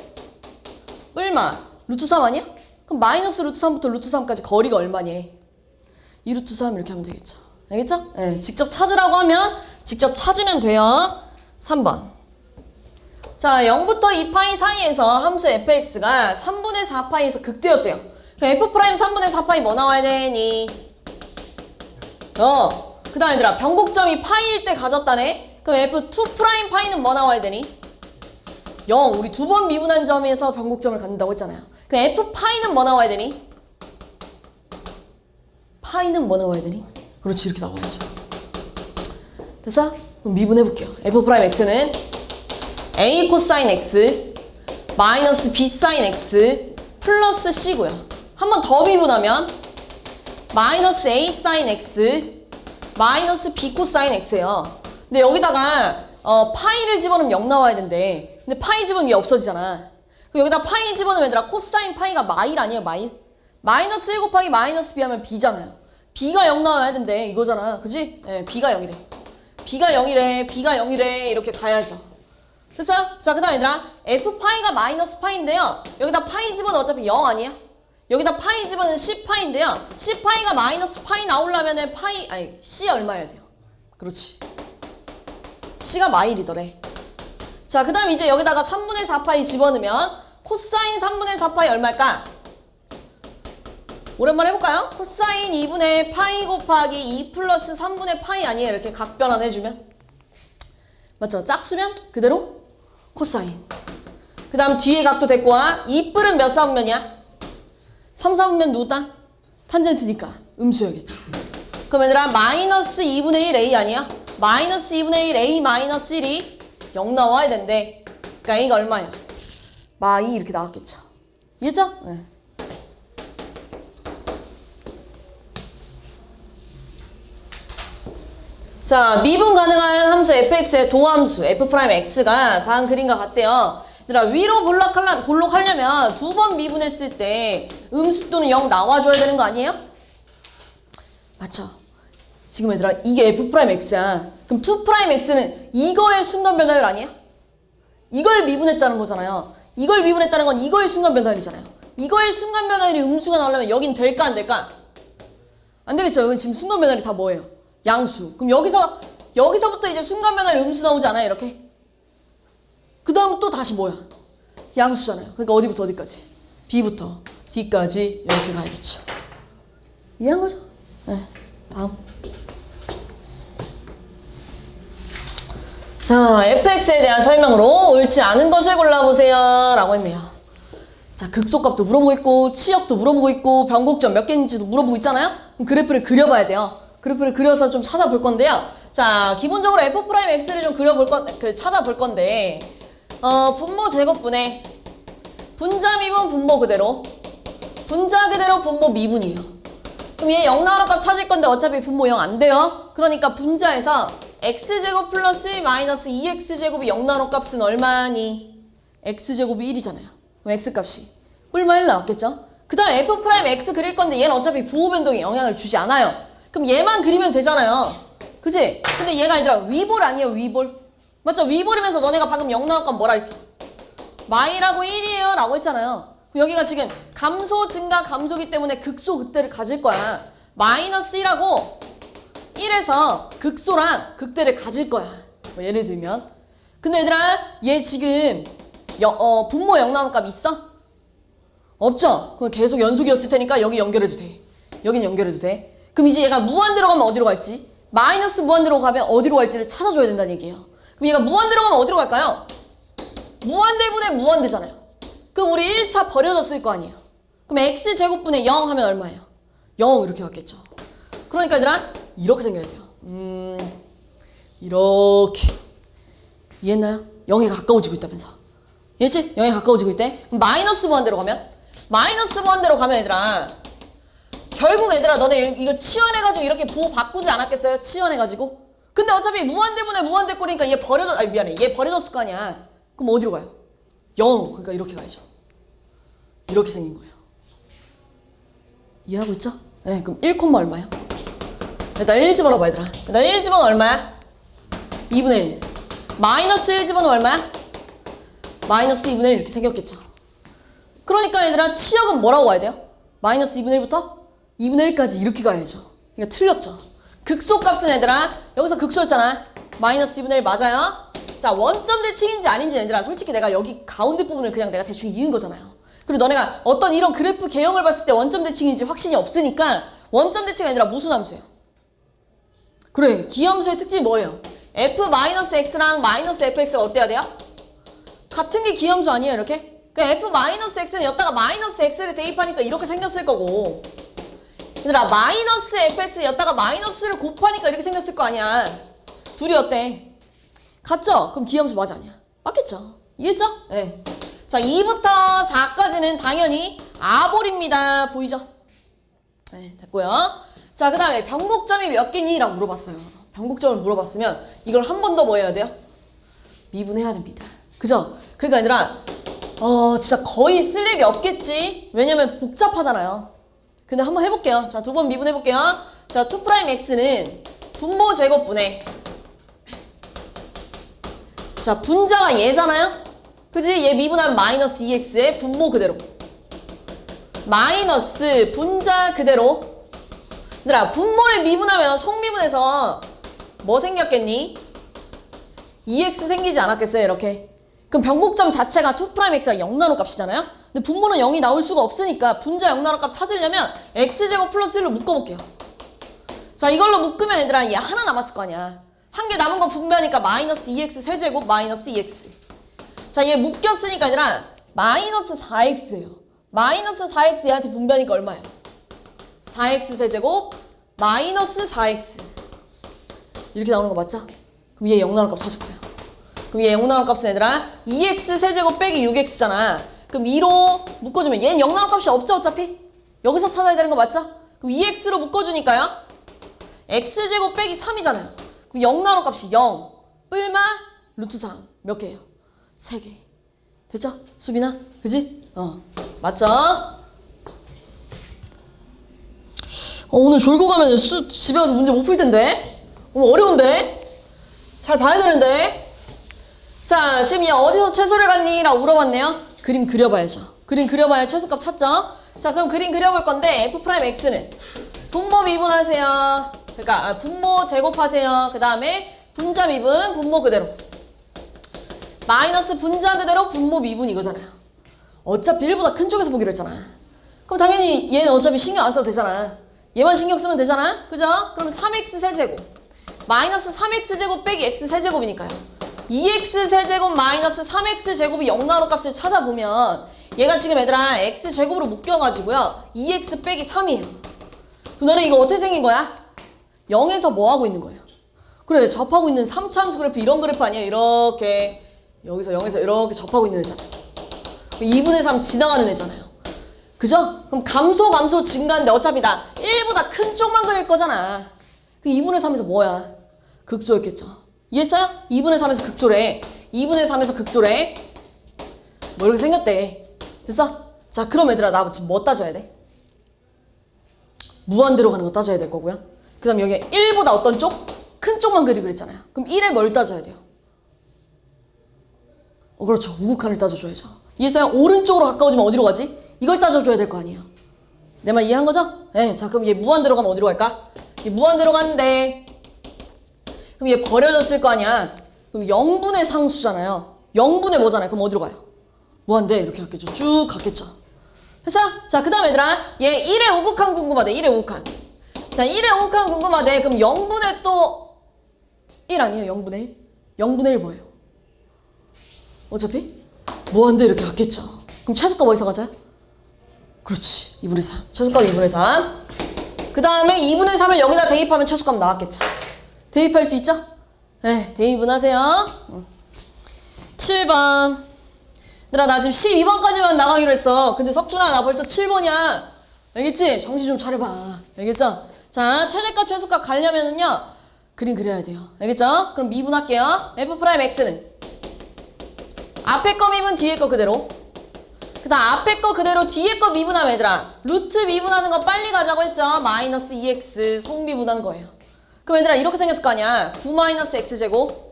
얼마? 루트 3 아니야? 그럼 마이너스 루트 3부터 루트 3까지 거리가 얼마니? 2 루트 3 이렇게 하면 되겠죠. 알겠죠? 네, 직접 찾으라고 하면 직접 찾으면 돼요. 3번. 자, 0부터 2파이 사이에서 함수 fx가 3분의 4파이에서 극대였대요. f 프라임 3분의 4파이 뭐 나와야 되니? 그 다음 얘들아 변곡점이 파이일 때 가졌다네? 그럼 f2 프라임 파이는 뭐 나와야 되니? 0. 우리 두 번 미분한 점에서 변곡점을 갖는다고 했잖아요. 그럼 f 파이는 뭐 나와야 되니? 파이는 뭐 나와야 되니? 그렇지, 이렇게 나와야죠. 됐어? 그럼 미분해볼게요. f 프라임 x는 a 코사인 x 마이너스 b 사인 x 플러스 c고요. 한 번 더 미분하면 마이너스 a 사인 x 마이너스 b 코사인 x예요. 근데 여기다가 파이를 집어넣으면 0 나와야 된대. 근데 파이 집으면 얘 없어지잖아. 그럼 여기다 파이 집어넣으면 얘들아 코사인 파이가 마일 아니에요? 마일? 마이너스 1 곱하기 마이너스 b 하면 b잖아요. b가 0 나와야 된대 이거잖아. 그지? 네, b가 0이래. b가 0이래. b가 0이래. 이렇게 가야죠. 됐어요? 자, 그 다음 얘들아 f 파이가 마이너스 파인데요. 여기다 파이 집어는 어차피 0 아니야? 여기다 파이 집어는 c 파인데요. c 파이가 마이너스 파이 나오려면은 c 얼마여야 돼요? 그렇지. c가 마일이더래. 자, 그 다음 이제 여기다가 3분의 4파이 집어넣으면 코사인 3분의 4파이 얼마일까? 오랜만에 해볼까요? 코사인 2분의 파이 곱하기 2 플러스 3분의 파이 아니에요? 이렇게 각변환 해주면. 맞죠? 짝수면 그대로 코사인. 그 다음 뒤에 각도 데리고 와. 2뿔은 몇 사분면이야? 3, 4분면 누구다? 탄젠트니까 음수여야겠죠. 그럼 얘들아 마이너스 2분의 1 a 아니야? 마이너스 2분의 1 a 마이너스 1이 0 나와야 된대. 그러니까 a가 얼마야? 마2 이렇게 나왔겠죠. 이해죠? 네. 자, 미분 가능한 함수 fx의 도함수 f'x가 다음 그림과 같대요. 얘들아 위로 볼록하려면 두 번 미분했을 때 음수또는 0 나와줘야 되는 거 아니에요? 맞죠? 지금 얘들아 이게 f'x야. 그럼 2'x는 이거의 순간 변화율 아니야? 이걸 미분했다는 거잖아요. 이걸 미분했다는 건 이거의 순간 변화율이잖아요. 이거의 순간 변화율이 음수가 나오려면 여긴 될까 안 될까? 안 되겠죠. 여기 지금 순간 변화율이 다 뭐예요? 양수. 그럼 여기서부터 이제 순간 변화율 음수 나오지 않아요? 이렇게? 그 다음 또 다시 뭐야? 양수잖아요. 그러니까 어디부터 어디까지? B부터 D까지 이렇게 가야겠죠. 이해한 거죠? 네. 다음. 자, fx에 대한 설명으로 옳지 않은 것을 골라보세요. 라고 했네요. 자, 극소값도 물어보고 있고, 치역도 물어보고 있고, 변곡점 몇 개인지도 물어보고 있잖아요? 그럼 그래프를 그려봐야 돼요. 그래프를 그려서 좀 찾아볼 건데요. 자, 기본적으로 f'x를 좀 찾아볼 건데, 분모 제곱분의 분자 미분 분모 그대로, 분자 그대로 분모 미분이에요. 그럼 얘 0 나오는 값 찾을 건데 어차피 분모 0 안 돼요. 그러니까 분자에서 x제곱 플러스 마이너스 2x제곱이 0 나오는 값은 얼마니? x제곱이 1이잖아요. 그럼 x값이 뿔마 1 나왔겠죠? 그 다음 f'x 그릴 건데 얘는 어차피 부호 변동에 영향을 주지 않아요. 그럼 얘만 그리면 되잖아요. 그치? 근데 얘가 아니라 위볼 아니에요, 위볼. 맞죠? 위볼이면서 너네가 방금 0 나올 건 뭐라 했어? 마이라고 1이에요 라고 했잖아요. 그럼 여기가 지금 감소, 증가, 감소기 때문에 극소, 극대를 가질 거야. 마이너스 1하고 1에서 극소랑 극대를 가질 거야. 뭐 예를 들면. 근데 얘들아, 얘 지금 분모 0 나오는 값 있어? 없죠? 그럼 계속 연속이었을 테니까 여기 연결해도 돼. 여긴 연결해도 돼. 그럼 이제 얘가 무한대로 가면 어디로 갈지, 마이너스 무한대로 가면 어디로 갈지를 찾아줘야 된다는 얘기예요. 그럼 얘가 무한대로 가면 어디로 갈까요? 무한대분의 무한대잖아요. 그럼 우리 1차 버려졌을 거 아니에요. 그럼 x제곱분의 0 하면 얼마예요? 0 이렇게 갔겠죠. 그러니까 얘들아 이렇게 생겨야 돼요. 이렇게. 이해했나요? 0에 가까워지고 있다면서. 이해했지? 0에 가까워지고 있대. 그럼 마이너스 무한대로 가면? 마이너스 무한대로 가면 얘들아 결국 얘들아 너네 이거 치환해가지고 이렇게 부호 바꾸지 않았겠어요? 치환해가지고. 근데 어차피 무한대분의 무한대 꼴이니까 얘 버려졌을 거 아니야. 그럼 어디로 가요? 0. 그러니까 이렇게 가야죠. 이렇게 생긴 거예요. 이해하고 있죠? 네, 그럼 1, 얼마야? 일단 1 집어넣어봐 얘들아. 일단 1 집어넣으면 얼마야? 2분의 1. 마이너스 1 집어넣으면 얼마야? 마이너스 2분의 1 이렇게 생겼겠죠. 그러니까 얘들아 치역은 뭐라고 가야 돼요? 마이너스 2분의 1부터 2분의 1까지 이렇게 가야죠. 그러니까 틀렸죠. 극소값은 얘들아 여기서 극소였잖아. 마이너스 2분의 1 맞아요? 자, 원점 대칭인지 아닌지 얘들아 솔직히 내가 여기 가운데 부분을 그냥 내가 대충 이은 거잖아요. 그리고 너네가 어떤 이런 그래프 개형을 봤을 때 원점 대칭인지 확신이 없으니까 원점 대칭이 아니라 무슨 함수예요? 그래, 기함수의 특징이 뭐예요? f-x랑 마이너스 fx가 어때야 돼요? 같은 게 기함수 아니에요 이렇게? 그러니까 f-x는 여기다가 마이너스 x를 대입하니까 이렇게 생겼을 거고, 얘들아 마이너스 fx 여기다가 마이너스를 곱하니까 이렇게 생겼을 거 아니야. 둘이 어때? 같죠? 그럼 기함수 맞아 아니야? 맞겠죠? 이해했죠? 네. 자, 2부터 4까지는 당연히 아볼입니다. 보이죠? 네, 됐고요. 자, 그 다음에 변곡점이 몇 개니? 라고 물어봤어요. 변곡점을 물어봤으면 이걸 한 번 더 뭐 해야 돼요? 미분해야 됩니다. 그죠? 그러니까 얘들아 진짜 거의 쓸 일이 없겠지? 왜냐면 복잡하잖아요. 근데 한번 해볼게요. 자, 두 번 미분해볼게요. 자, 2'x는 분모 제곱분의 자, 분자가 얘잖아요? 그지? 얘 미분하면 마이너스 2x의 분모 그대로. 마이너스 분자 그대로. 얘들아, 분모를 미분하면 속미분해서 뭐 생겼겠니? 2x 생기지 않았겠어요? 이렇게. 그럼 변곡점 자체가 2'x가 0 나노 값이잖아요? 근데 분모는 0이 나올 수가 없으니까 분자 0 나노 값 찾으려면 x제곱 플러스 1로 묶어볼게요. 자, 이걸로 묶으면 얘들아 얘 하나 남았을 거 아니야. 한 개 남은 건 분배하니까 마이너스 2x 세제곱 마이너스 2x. 자, 얘 묶였으니까 얘들아 마이너스 4x예요. 마이너스 4x 얘한테 분배하니까 얼마예요? 4x 세제곱 마이너스 4x. 이렇게 나오는 거 맞죠? 그럼 얘 0 나올 값 찾을 거예요. 그럼 얘 0 나올 값은 얘들아 2x 세제곱 빼기 6x잖아. 그럼 2로 묶어주면 얘는 0 나올 값이 없죠 어차피? 여기서 찾아야 되는 거 맞죠? 그럼 2x로 묶어주니까요. x제곱 빼기 3이잖아요. 그럼 0 나올 값이 0 뿔마 루트 3 몇 개예요? 3개. 됐죠? 수빈아? 그지? 맞죠? 오늘 졸고 가면 집에 가서 문제 못 풀 텐데? 오늘 어려운데? 잘 봐야 되는데? 자, 지금 얘 어디서 채소를 갔니? 라고 물어봤네요. 그림 그려봐야죠. 그림 그려봐야 최소값 찾죠? 자, 그럼 그림 그려볼 건데 f'x는 분모 미분하세요. 그러니까 분모 제곱하세요. 그 다음에 분자 미분, 분모 그대로. 마이너스 분자 그대로 분모 미분 이거잖아요. 어차피 1보다 큰 쪽에서 보기로 했잖아. 그럼 당연히 얘는 어차피 신경 안 써도 되잖아. 얘만 신경 쓰면 되잖아. 그죠? 그럼 3x 세제곱 마이너스 3x 제곱 빼기 x 세제곱이니까요. 2x 세제곱 마이너스 3x 제곱이 0 나오는 값을 찾아보면 얘가 지금 얘들아 x 제곱으로 묶여가지고요 2x 빼기 3이에요. 그럼 너는 이거 어떻게 생긴 거야? 0에서 뭐 하고 있는 거예요? 그래, 접하고 있는 3차함수 그래프 이런 그래프 아니에요? 이렇게 여기서 0에서 이렇게 접하고 있는 애잖아요. 2분의 3 지나가는 애잖아요. 그죠? 그럼 감소 증가인데 어차피 나 1보다 큰 쪽만 그릴 거잖아. 그 2분의 3에서 뭐야? 극소였겠죠. 이해했어요? 2분의 3에서 극소래. 2분의 3에서 극소래. 뭐 이렇게 생겼대. 됐어? 자, 그럼 얘들아 나 지금 뭐 따져야 돼? 무한대로 가는 거 따져야 될 거고요. 그 다음 여기 1보다 어떤 쪽? 큰 쪽만 그리고 그랬잖아요. 그럼 1에 뭘 따져야 돼요? 그렇죠. 우극한을 따져줘야죠. 이해했어요? 오른쪽으로 가까워지면 어디로 가지? 이걸 따져줘야 될 거 아니에요. 내 말 이해한 거죠? 네. 자, 그럼 얘 무한대로 가면 어디로 갈까? 얘 무한대로 가는데 그럼 얘 버려졌을 거 아니야. 그럼 0분의 상수잖아요. 0분의 뭐잖아요. 그럼 어디로 가요? 무한대 이렇게 갔겠죠. 쭉 갔겠죠. 됐어? 자, 그 다음 얘들아 얘 1의 우극한 궁금하대. 1의 우극한. 자, 1의 우극한 궁금하대. 그럼 0분의 또 1 아니에요? 0분의 1? 0분의 1 뭐예요? 어차피 무한대 이렇게 갔겠죠. 그럼 최소값 어디서 가져요? 그렇지. 2분의 3. 최소값 2분의 3. 그 다음에 2분의 3을 여기다 대입하면 최소값 나왔겠죠. 대입할 수 있죠? 네, 대입은 하세요. 7번. 얘들아, 나 지금 12번까지만 나가기로 했어. 근데 석준아, 나 벌써 7번이야. 알겠지? 정신 좀 차려봐. 알겠죠? 자, 최대값, 최소값 가려면은요, 그림 그려야 돼요. 알겠죠? 그럼 미분할게요. f'x는 앞에 거 미분, 뒤에 거 그대로. 그 다음 앞에 거 그대로 뒤에 거 미분하면 얘들아 루트 미분하는 거 빨리 가자고 했죠. 마이너스 2x 속미분한 거예요. 그럼 얘들아 이렇게 생겼을 거 아니야. 9 마이너스 x제곱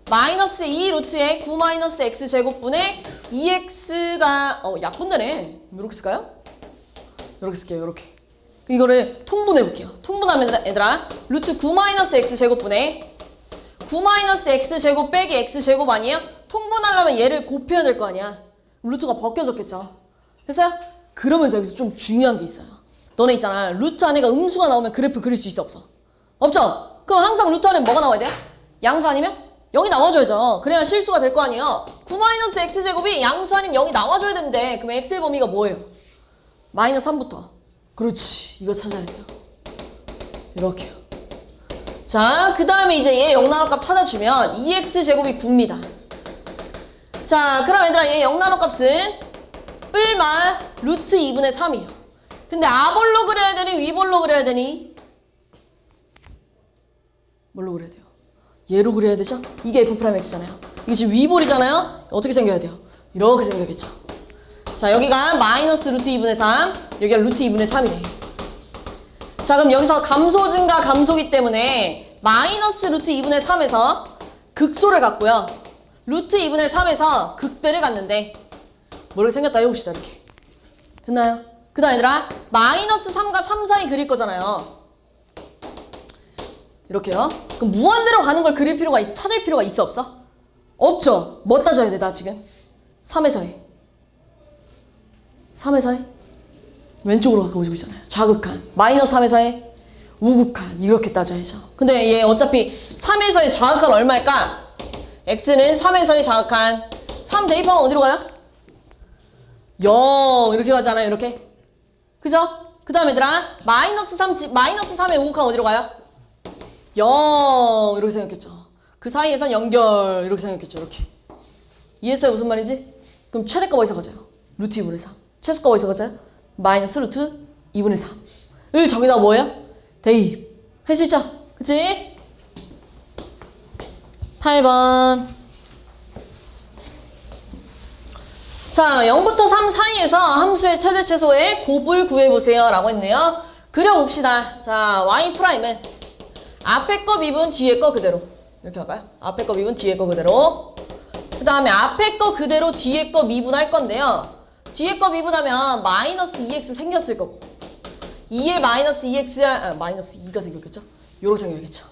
마이너스 2 루트에 9 마이너스 x제곱분의 2x가 약분되네. 이렇게 쓸까요? 이렇게 쓸게요. 이렇게. 이거를 통분해 볼게요. 통분하면 얘들아 루트 9 마이너스 x제곱분의 9 마이너스 x제곱 빼기 x제곱 아니에요? 통분하려면 얘를 곱해야 될 거 아니야. 루트가 벗겨졌겠죠. 됐어요? 그러면서 여기서 좀 중요한 게 있어요. 너네 있잖아. 루트 안에가 음수가 나오면 그래프 그릴 수 있어 없어? 없죠? 그럼 항상 루트 안에 뭐가 나와야 돼? 양수 아니면? 0이 나와줘야죠. 그래야 실수가 될 거 아니에요. 9 마이너스 x제곱이 양수 아니면 0이 나와줘야 되는데 그럼 x의 범위가 뭐예요? 마이너스 3부터. 그렇지. 이거 찾아야 돼요. 이렇게요. 자, 그 다음에 이제 얘 0 나올 값 찾아주면 2x제곱이 9입니다. 자, 그럼 얘들아 얘 0 나올 값은 뿔마 루트 2분의 3이에요. 근데 아볼로 그려야 되니 위볼로 그려야 되니? 뭘로 그려야 돼요? 얘로 그려야 되죠? 이게 f'x잖아요. 이게 지금 위볼이잖아요? 어떻게 생겨야 돼요? 이렇게 생겨야겠죠. 자, 여기가 마이너스 루트 2분의 3, 여기가 루트 2분의 3이네. 자, 그럼 여기서 감소 증가 감소기 때문에 마이너스 루트 2분의 3에서 극소를 갖고요. 루트 2분의 3에서 극대를 갔는데 뭐를 생겼다 해봅시다. 이렇게 됐나요? 그 다음 얘들아 마이너스 3과 3 사이 그릴 거잖아요. 이렇게요. 그럼 무한대로 가는 걸 그릴 필요가 있어? 찾을 필요가 있어 없어? 없죠. 뭐 따져야 돼 나 지금? 3에서 해. 3에서 해. 왼쪽으로 가까워지고 있잖아요. 좌극한. 마이너스 3에서 해. 우극한. 이렇게 따져야죠. 근데 얘 어차피 3에서의 좌극한 얼마일까? x는 3에서의 좌극한 3 대입하면 어디로 가요? 0 이렇게 가잖아요. 이렇게. 그죠? 그 다음 얘들아 마이너스 3의 우극한 어디로 가요? 0 이렇게 생각했죠. 그 사이에선 연결 이렇게 생각했죠. 이렇게. 이해했어요? 무슨 말인지? 그럼 최대값 어디서 가져요? 루트 2분의 3. 최소값 어디서 가져요? 마이너스 루트 2분의 3을 저기다 뭐예요? 대입. 할 수 있죠? 그치? 8번. 자, 0부터 3 사이에서 함수의 최대 최소의 곱을 구해보세요 라고 했네요. 그려봅시다. 자, y'은 앞에 거 미분 뒤에 거 그대로 이렇게 할까요? 앞에 거 미분 뒤에 거 그대로. 그 다음에 앞에 거 그대로 뒤에 거 미분할 건데요. 뒤에 거 미분하면 마이너스 2x 생겼을 거고 2에 마이너스 2x 마이너스 2가 생겼겠죠? 요렇게 생겨야겠죠.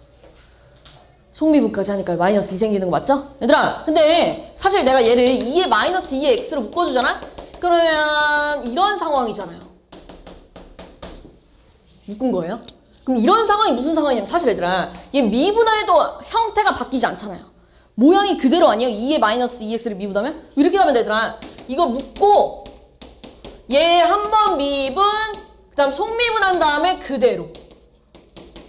속미분까지 하니까 마이너스 2 생기는 거 맞죠? 얘들아 근데 사실 내가 얘를 2에 마이너스 2에 x로 묶어주잖아? 그러면 이런 상황이잖아요. 묶은 거예요? 그럼 이런 상황이 무슨 상황이냐면 사실 얘들아 얘 미분해도 형태가 바뀌지 않잖아요. 모양이 그대로 아니에요? 2에 마이너스 2x를 미분하면? 이렇게 가면 되더라. 이거 묶고 얘 한 번 미분 그 다음 속미분한 다음에 그대로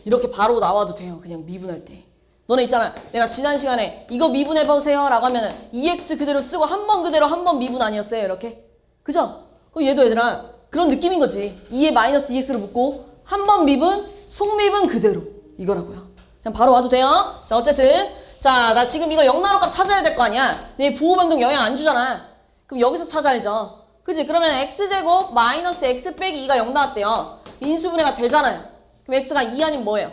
이렇게 바로 나와도 돼요. 그냥 미분할 때. 너네 있잖아. 내가 지난 시간에 이거 미분해보세요 라고 하면은 2x 그대로 쓰고 한 번 그대로 한 번 미분 아니었어요? 이렇게. 그죠? 그럼 얘도 얘들아 그런 느낌인 거지. 2에 마이너스 2x를 묶고 한 번 미분 속미분 그대로 이거라고요. 그냥 바로 와도 돼요. 자 어쨌든 자 나 지금 이거 영나로값 찾아야 될 거 아니야. 내 부호변동 영향 안 주잖아. 그럼 여기서 찾아야죠. 그치? 그러면 x제곱 마이너스 x 빼기 2가 0 나왔대요. 인수분해가 되잖아요. 그럼 x가 2 아니면 뭐예요?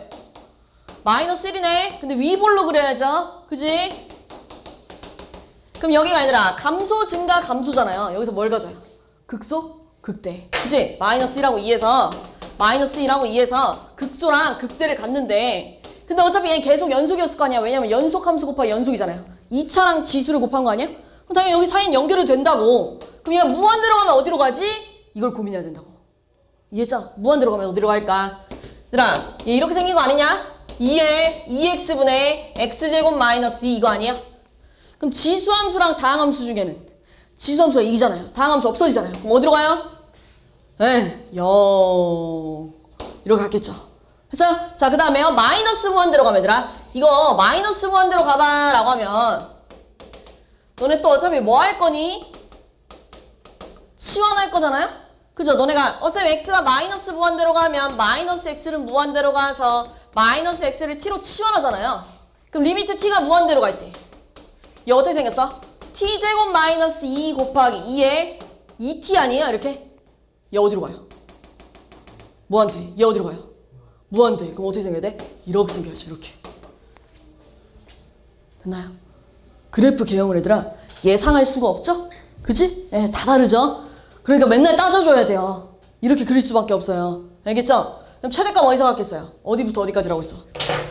마이너스 1이네. 근데 위볼로 그려야죠. 그지? 그럼 여기가 얘들아 감소 증가 감소잖아요. 여기서 뭘 가져요? 극소? 극대. 그치? 마이너스 1하고 2에서 마이너스 1하고 2에서 극소랑 극대를 갖는데 근데 어차피 얘는 계속 연속이었을 거 아니야. 왜냐면 연속 함수 곱하기 연속이잖아요. 2차랑 지수를 곱한 거 아니야? 그럼 당연히 여기 사이는 연결이 된다고. 그럼 얘가 무한대로 가면 어디로 가지? 이걸 고민해야 된다고. 이해했죠? 무한대로 가면 어디로 갈까? 얘들아 얘 이렇게 생긴 거 아니냐? 2에 2x분의 x제곱 마이너스 2 이거 아니야? 그럼 지수함수랑 다항함수 중에는 지수함수가 이기잖아요. 다항함수 없어지잖아요. 그럼 어디로 가요? 네, 0 이렇게 갔겠죠. 됐어요? 자, 그 다음에요. 마이너스 무한대로 가면 얘들아 이거 마이너스 무한대로 가봐 라고 하면 너네 또 어차피 뭐 할 거니? 치환할 거잖아요? 그죠? 너네가 쌤 x가 마이너스 무한대로 가면 마이너스 x를 무한대로 가서 마이너스 x를 t로 치환하잖아요. 그럼 리미트 t가 무한대로 갈 때 얘 어떻게 생겼어? t제곱 마이너스 2 곱하기 2에 2t 아니에요? 이렇게? 얘 어디로 가요? 무한대. 얘 어디로 가요? 무한대. 그럼 어떻게 생겨야 돼? 이렇게 생겨야죠. 이렇게. 됐나요? 그래프 개형을 얘들아 예상할 수가 없죠? 그치? 예, 다 다르죠? 그러니까 맨날 따져줘야 돼요. 이렇게 그릴 수밖에 없어요. 알겠죠? 그럼 최대값 어디서 갖겠어요? 어디부터 어디까지라고 했어?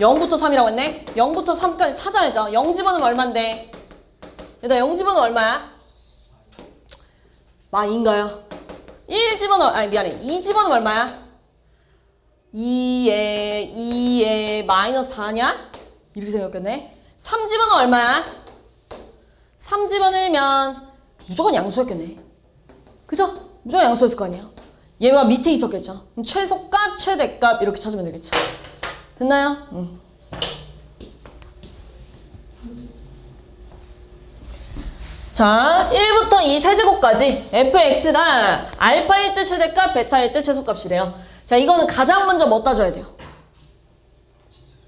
0부터 3이라고 했네? 0부터 3까지 찾아야죠. 0 집어넣으면 얼만데? 얘들아 0 집어넣으면 얼마야? 마인가요? 1 집어넣으면 아니 미안해 2 집어넣으면 얼마야? 2에 마이너스 4냐? 이렇게 생겼겠네. 3 집어넣으면 얼마야? 3 집어넣으면 무조건 양수였겠네. 그죠? 무조건 양수였을 거 아니에요. 얘가 밑에 있었겠죠. 그럼 최소값, 최대값 이렇게 찾으면 되겠죠. 됐나요? 자, 1부터 2 세제곱까지 fx가 알파일 때 최대값, 베타일 때 최소값이래요. 자, 이거는 가장 먼저 뭐 따져야 돼요?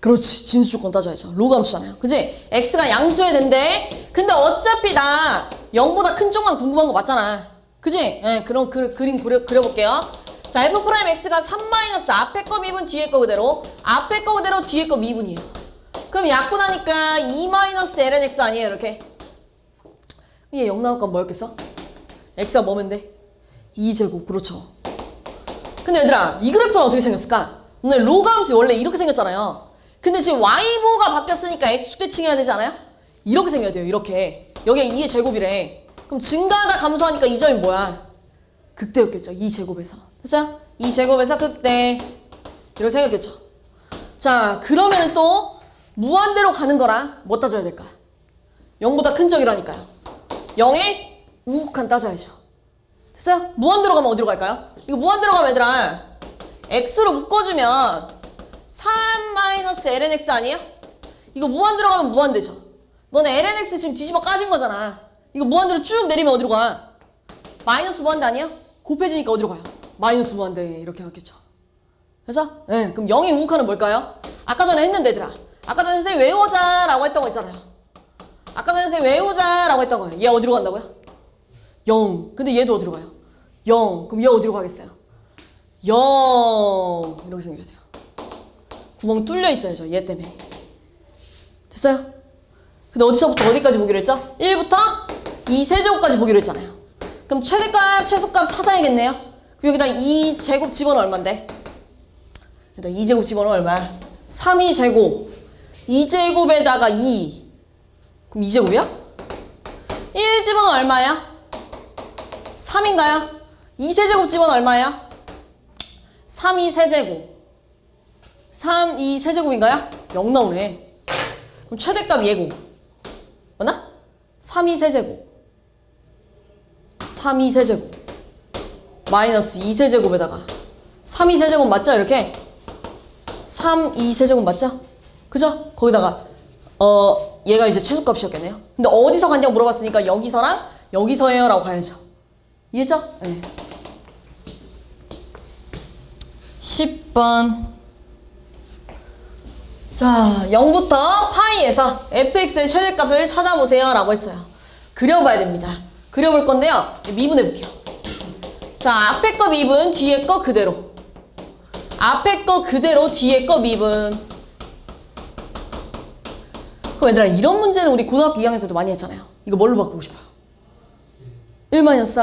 그렇지. 진수 조건 따져야죠. 로그 함수잖아요. 그치? x가 양수여야 된대. 근데 어차피 나 0보다 큰 쪽만 궁금한 거 맞잖아. 그치? 예, 그럼 그림 그려볼게요. 자, f 프라임 x가 3 마이너스 앞에 거 미분 뒤에 거 그대로 앞에 거 그대로 뒤에 거 미분이에요. 그럼 약분하니까 2 마이너스 ln x 아니에요? 이렇게. 얘 0 나올 건 뭐였겠어? x가 뭐면 돼? 2제곱. 그렇죠. 근데 얘들아, 이 그래프는 어떻게 생겼을까? 오늘 로그 함수 원래 이렇게 생겼잖아요. 근데 지금 y부가 바뀌었으니까 x축대칭 해야 되지 않아요? 이렇게 생겨야 돼요. 이렇게. 여기가 2의 제곱이래. 그럼 증가하다 감소하니까 이 점이 뭐야? 극대였겠죠. 2제곱에서. 됐어요? 2제곱에서 극대. 이렇게 생겼겠죠. 자, 그러면은 또 무한대로 가는 거랑 뭐 따져야 될까? 0보다 큰 적이라니까요. 0의 우극한 따져야죠. 됐어요? 무한대로 가면 어디로 갈까요? 이거 무한대로 가면 얘들아 x로 묶어주면 3-lnx 아니에요? 이거 무한대로 가면 무한대죠. 너네 lnx 지금 뒤집어 까진 거잖아. 이거 무한대로 쭉 내리면 어디로 가? 마이너스 무한대 아니에요? 곱해지니까 어디로 가요? 마이너스 무한대 이렇게 갔겠죠. 그래서 네, 그럼 0의 우극한은 뭘까요? 아까 전에 했는데 얘들아. 아까 전에 선생님 외우자 라고 했던 거 있잖아요. 아까 전에 선생님 외우자 라고 했던 거예요. 얘 어디로 간다고요? 0. 근데 얘도 어디로 가요? 0. 그럼 얘 어디로 가겠어요? 0. 이렇게 생겨야 돼요. 구멍 뚫려 있어야죠. 얘 때문에. 됐어요? 근데 어디서부터 어디까지 보기로 했죠? 1부터 2세제곱까지 보기로 했잖아요. 그럼 최대값, 최소값 찾아야겠네요. 그럼 여기다 2제곱 집어넣으면 얼만데? 여기다 2제곱 집어넣으면 얼마야? 3이제곱. 2제곱에다가 2. 그럼 2제곱이야? 1 집어넣으면 얼마야? 3인가요? 2세제곱 집어넣으면 얼마예요? 3-2세제곱. 3-2세제곱인가요? 0 나오네. 그럼 최대값 얘고. 맞나? 3-2세제곱. 3-2세제곱. 마이너스 2세제곱에다가 3-2세제곱 맞죠? 이렇게? 3-2세제곱 맞죠? 그죠? 거기다가 얘가 이제 최소값이었겠네요. 근데 어디서 갔냐고 물어봤으니까 여기서랑 여기서예요 라고 가야죠. 이해죠? 네. 10번. 자, 0부터 파이에서 fx의 최대값을 찾아보세요 라고 했어요. 그려봐야 됩니다. 그려볼 건데요. 미분해 볼게요. 자, 앞에 거 미분, 뒤에 거 그대로. 앞에 거 그대로, 뒤에 거 미분. 그럼 얘들아, 이런 문제는 우리 고등학교 2학년에서도 많이 했잖아요. 이거 뭘로 바꾸고 싶어요? 1 마이너스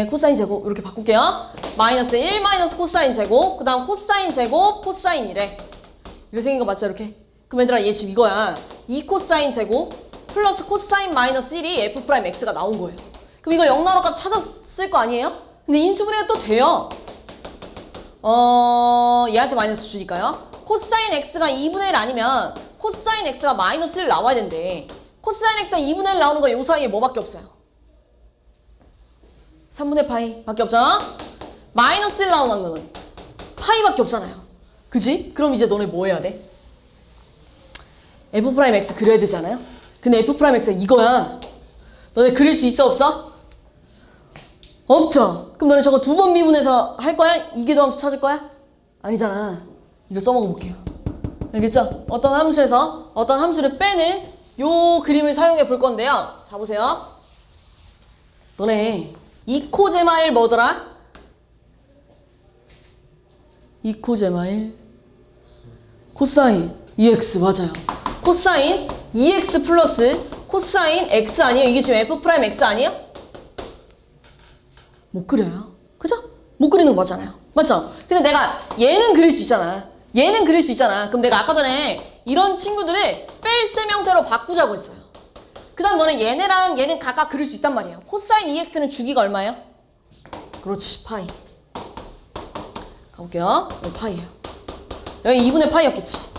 코사인 제곱 이렇게 바꿀게요. 마이너스 1 마이너스 코사인 제곱, 그 다음 코사인 제곱, 코사인 이래. 이렇게 생긴 거 맞죠? 이렇게. 그럼 얘들아, 얘 지금 이거야. 2 코사인 제곱 플러스 코사인 마이너스 1이 f 프라임 x가 나온 거예요. 그럼 이거 0 나올 값 찾았을 거 아니에요? 근데 인수분해가 또 돼요. 얘한테 마이너스 주니까요. 코사인 x가 2분의 1 아니면 코사인 x가 마이너스 1 나와야 된대. 코사인 x가 2분의 1 나오는 거 요 사이에 뭐밖에 없어요? 3분의 파이 밖에 없죠? 마이너스 1 나오는 거는 파이밖에 없잖아요. 그지? 그럼 이제 너네 뭐 해야 돼? f 프라임 x 그려야 되지 않아요? 근데 f 프라임 x가 이거야. 너네 그릴 수 있어 없어? 없죠? 그럼 너네 저거 2번 미분해서 할 거야? 이계도함수 찾을 거야? 아니잖아. 이거 써먹어 볼게요. 알겠죠? 어떤 함수에서 어떤 함수를 빼는 요 그림을 사용해 볼 건데요. 자, 보세요. 너네 2코제마 1 뭐더라? 2코제마 1 코사인 2x 맞아요. 코사인 2x 플러스 코사인 x 아니에요? 이게 지금 f 프라임 x 아니에요? 못 그려요. 그죠? 못 그리는 거 맞잖아요. 맞죠? 근데 내가 얘는 그릴 수 있잖아. 얘는 그릴 수 있잖아. 그럼 내가 아까 전에 이런 친구들을 뺄셈 형태로 바꾸자고 했어요. 그 다음 너는 얘네랑 얘는 각각 그릴 수 있단 말이에요. 코사인 2x는 주기가 얼마예요? 그렇지, 파이. 가볼게요. 여기 파이예요. 여기 2분의 파이였겠지.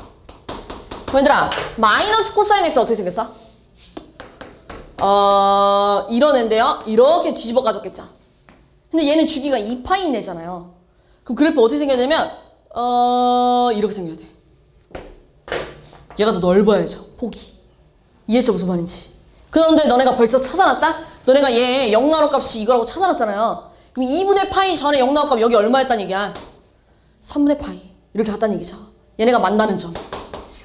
그럼 얘들아, 마이너스 코사인 x 어떻게 생겼어? 이런 애인데요. 이렇게 뒤집어 가졌겠죠. 근데 얘는 주기가 2파이 내잖아요. 그럼 그래프 어떻게 생겨냐면 이렇게 생겨야 돼. 얘가 더 넓어야죠. 폭이. 이해했죠? 무슨 말인지. 그런데 너네가 벌써 찾아놨다? 너네가 얘 0 나올 값이 이거라고 찾아놨잖아요. 그럼 2분의 파이 전에 0 나올 값 여기 얼마였단 얘기야? 3분의 파이. 이렇게 같다는 얘기죠. 얘네가 만나는 점.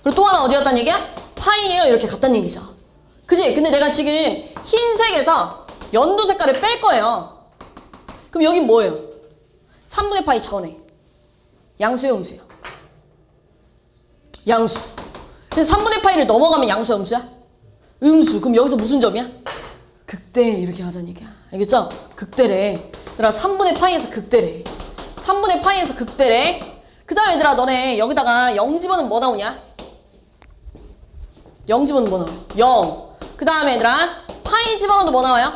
그리고 또 하나 어디였단 얘기야? 파이예요. 이렇게 같다는 얘기죠. 그지? 근데 내가 지금 흰색에서 연두 색깔을 뺄 거예요. 그럼 여긴 뭐예요? 3분의 파이 전에. 양수예요, 음수예요? 양수. 근데 3분의 파이를 넘어가면 양수야, 음수야? 음수. 그럼 여기서 무슨 점이야? 극대 이렇게 하자는 얘기야. 알겠죠? 극대래. 얘들아 3분의 파이에서 극대래. 3분의 파이에서 극대래. 그 다음에 얘들아 너네 여기다가 0 집어넣으면 뭐 나오냐? 0 집어넣으면 뭐 나와요? 0. 그 다음에 얘들아 파이 집어넣어도 뭐 나와요?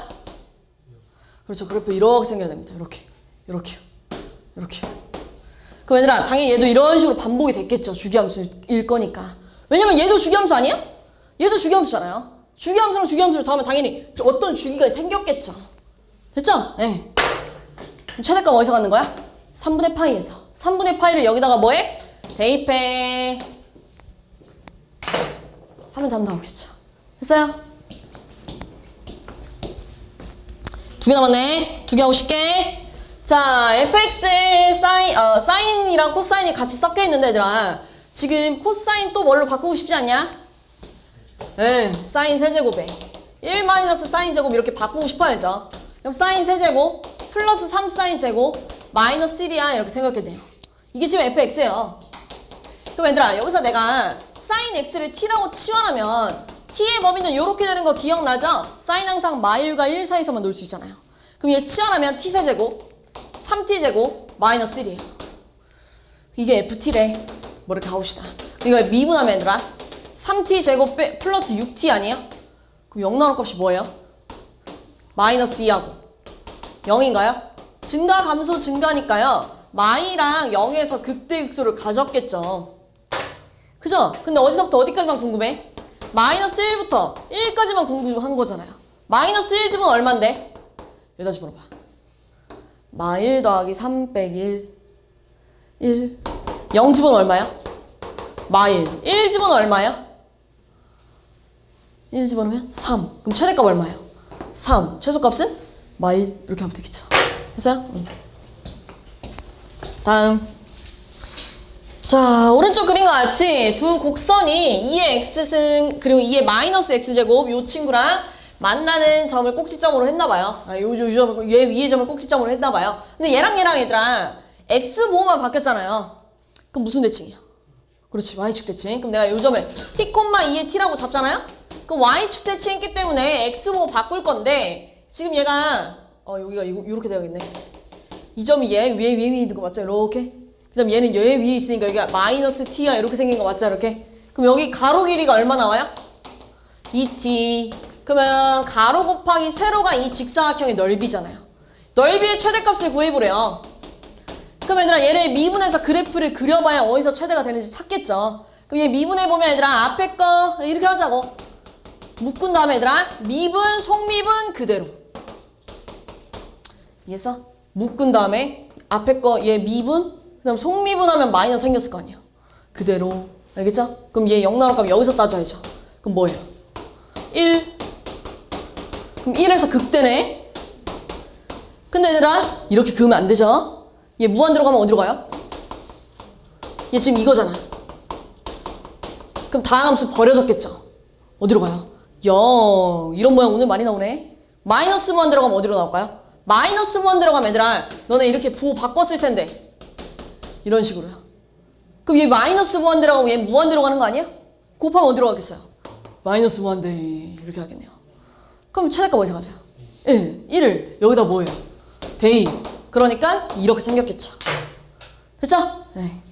그렇죠. 그래프 이렇게 생겨야 됩니다. 이렇게. 이렇게요. 이렇게. 그럼 얘들아 당연히 얘도 이런 식으로 반복이 됐겠죠. 주기함수일 거니까. 왜냐면 얘도 주기함수 아니야? 얘도 주기함수잖아요. 주기함수랑 주기함수를 더하면 당연히 어떤 주기가 생겼겠죠. 됐죠? 네. 그럼 최대값 어디서 갖는 거야? 3분의 파이에서. 3분의 파이를 여기다가 뭐해? 대입해. 하면 답 나오겠죠. 됐어요? 2개 남았네. 2개 하고 쉽게. 자, fx 사인이랑 코사인이 같이 섞여 있는데 얘들아 지금 코사인 또 뭘로 바꾸고 싶지 않냐? 네, 사인 세제곱에 1 마이너스 사인 제곱 이렇게 바꾸고 싶어야죠. 그럼 사인 세제곱 플러스 3 사인 제곱 마이너스 1이야 이렇게 생각해도 돼요. 이게 지금 fx예요. 그럼 얘들아 여기서 내가 사인 x를 t라고 치환하면 t의 범위는 이렇게 되는 거 기억나죠? 사인 항상 마일과 1 사이에서만 놓을 수 있잖아요. 그럼 얘 치환하면 t 세제곱 3t제곱 마이너스 1이에요. 이게 ft래. 뭐 이렇게 가봅시다. 이거 미분하면 얘들아 3t제곱 플러스 6t 아니에요? 그럼 0 나올 값이 뭐예요? 마이너스 2하고 0인가요? 증가 감소 증가니까요. 마이랑 0에서 극대극소를 가졌겠죠. 그죠? 근데 어디서부터 어디까지만 궁금해? 마이너스 1부터 1까지만 궁금한 거잖아요. 마이너스 1 집은 얼만데? 여기다 집어넣어봐. 마 1 더하기 3 빼기 1 0 집은 얼마야? 마 1 집은 얼마야? 1 집어넣으면 3. 그럼 최대값 얼마예요? 3. 최소값은 마 1 이렇게 하면 되겠죠. 됐어요? 다음. 자, 오른쪽 그림과 같이 두 곡선이 2의 x승 그리고 2의 마이너스 x제곱 요 친구랑 만나는 점을 꼭지점으로 했나봐요. 요 점을, 얘 위의 점을 꼭지점으로 했나봐요. 근데 얘랑 얘랑 x모만 바뀌었잖아요. 그럼 무슨 대칭이야? 그렇지, y축 대칭. 그럼 내가 요 점을 t, 2의 t라고 잡잖아요? 그럼 y축 대칭했기 때문에 x모 바꿀 건데 지금 얘가 여기가 이렇게 되어야겠네. 이 점이 얘 위에 있는 거 맞죠? 이렇게. 그 다음 얘는 얘 위에 있으니까 여기가 마이너스 t야 이렇게 생긴 거 맞죠? 이렇게. 그럼 여기 가로 길이가 얼마 나와요? 2t. 그러면 가로 곱하기 세로가 이 직사각형의 넓이잖아요. 넓이의 최대값을 구해보래요. 그럼 얘들아 얘를 미분해서 그래프를 그려봐야 어디서 최대가 되는지 찾겠죠. 그럼 얘 미분해보면 얘들아 앞에 거 이렇게 하자고. 묶은 다음에 얘들아 미분, 속미분 그대로. 이해했어? 묶은 다음에 앞에 거 얘 미분, 그 다음 속미분하면 마이너스 생겼을 거 아니에요. 그대로. 알겠죠? 그럼 얘 0 나올 거면 여기서 따져야죠. 그럼 뭐예요? 1. 그럼 1에서 극대네. 근데 얘들아 이렇게 그으면 안 되죠? 얘 무한 들어가면 어디로 가요? 얘 지금 이거잖아. 그럼 다항함수 버려졌겠죠? 어디로 가요? 0. 이런 모양 오늘 많이 나오네. 마이너스 무한 들어가면 어디로 나올까요? 마이너스 무한 들어가면 얘들아 너네 이렇게 부호 바꿨을 텐데 이런 식으로요. 그럼 얘 마이너스 무한 들어가고 얘 무한 들어가는 거 아니야? 곱하면 어디로 가겠어요? 마이너스 무한대 이렇게 하겠네요. 그럼 최대값 어디서 가져요? 1. 1을 여기다 뭐예요? 대입. 그러니까 이렇게 생겼겠죠. 됐죠? 네.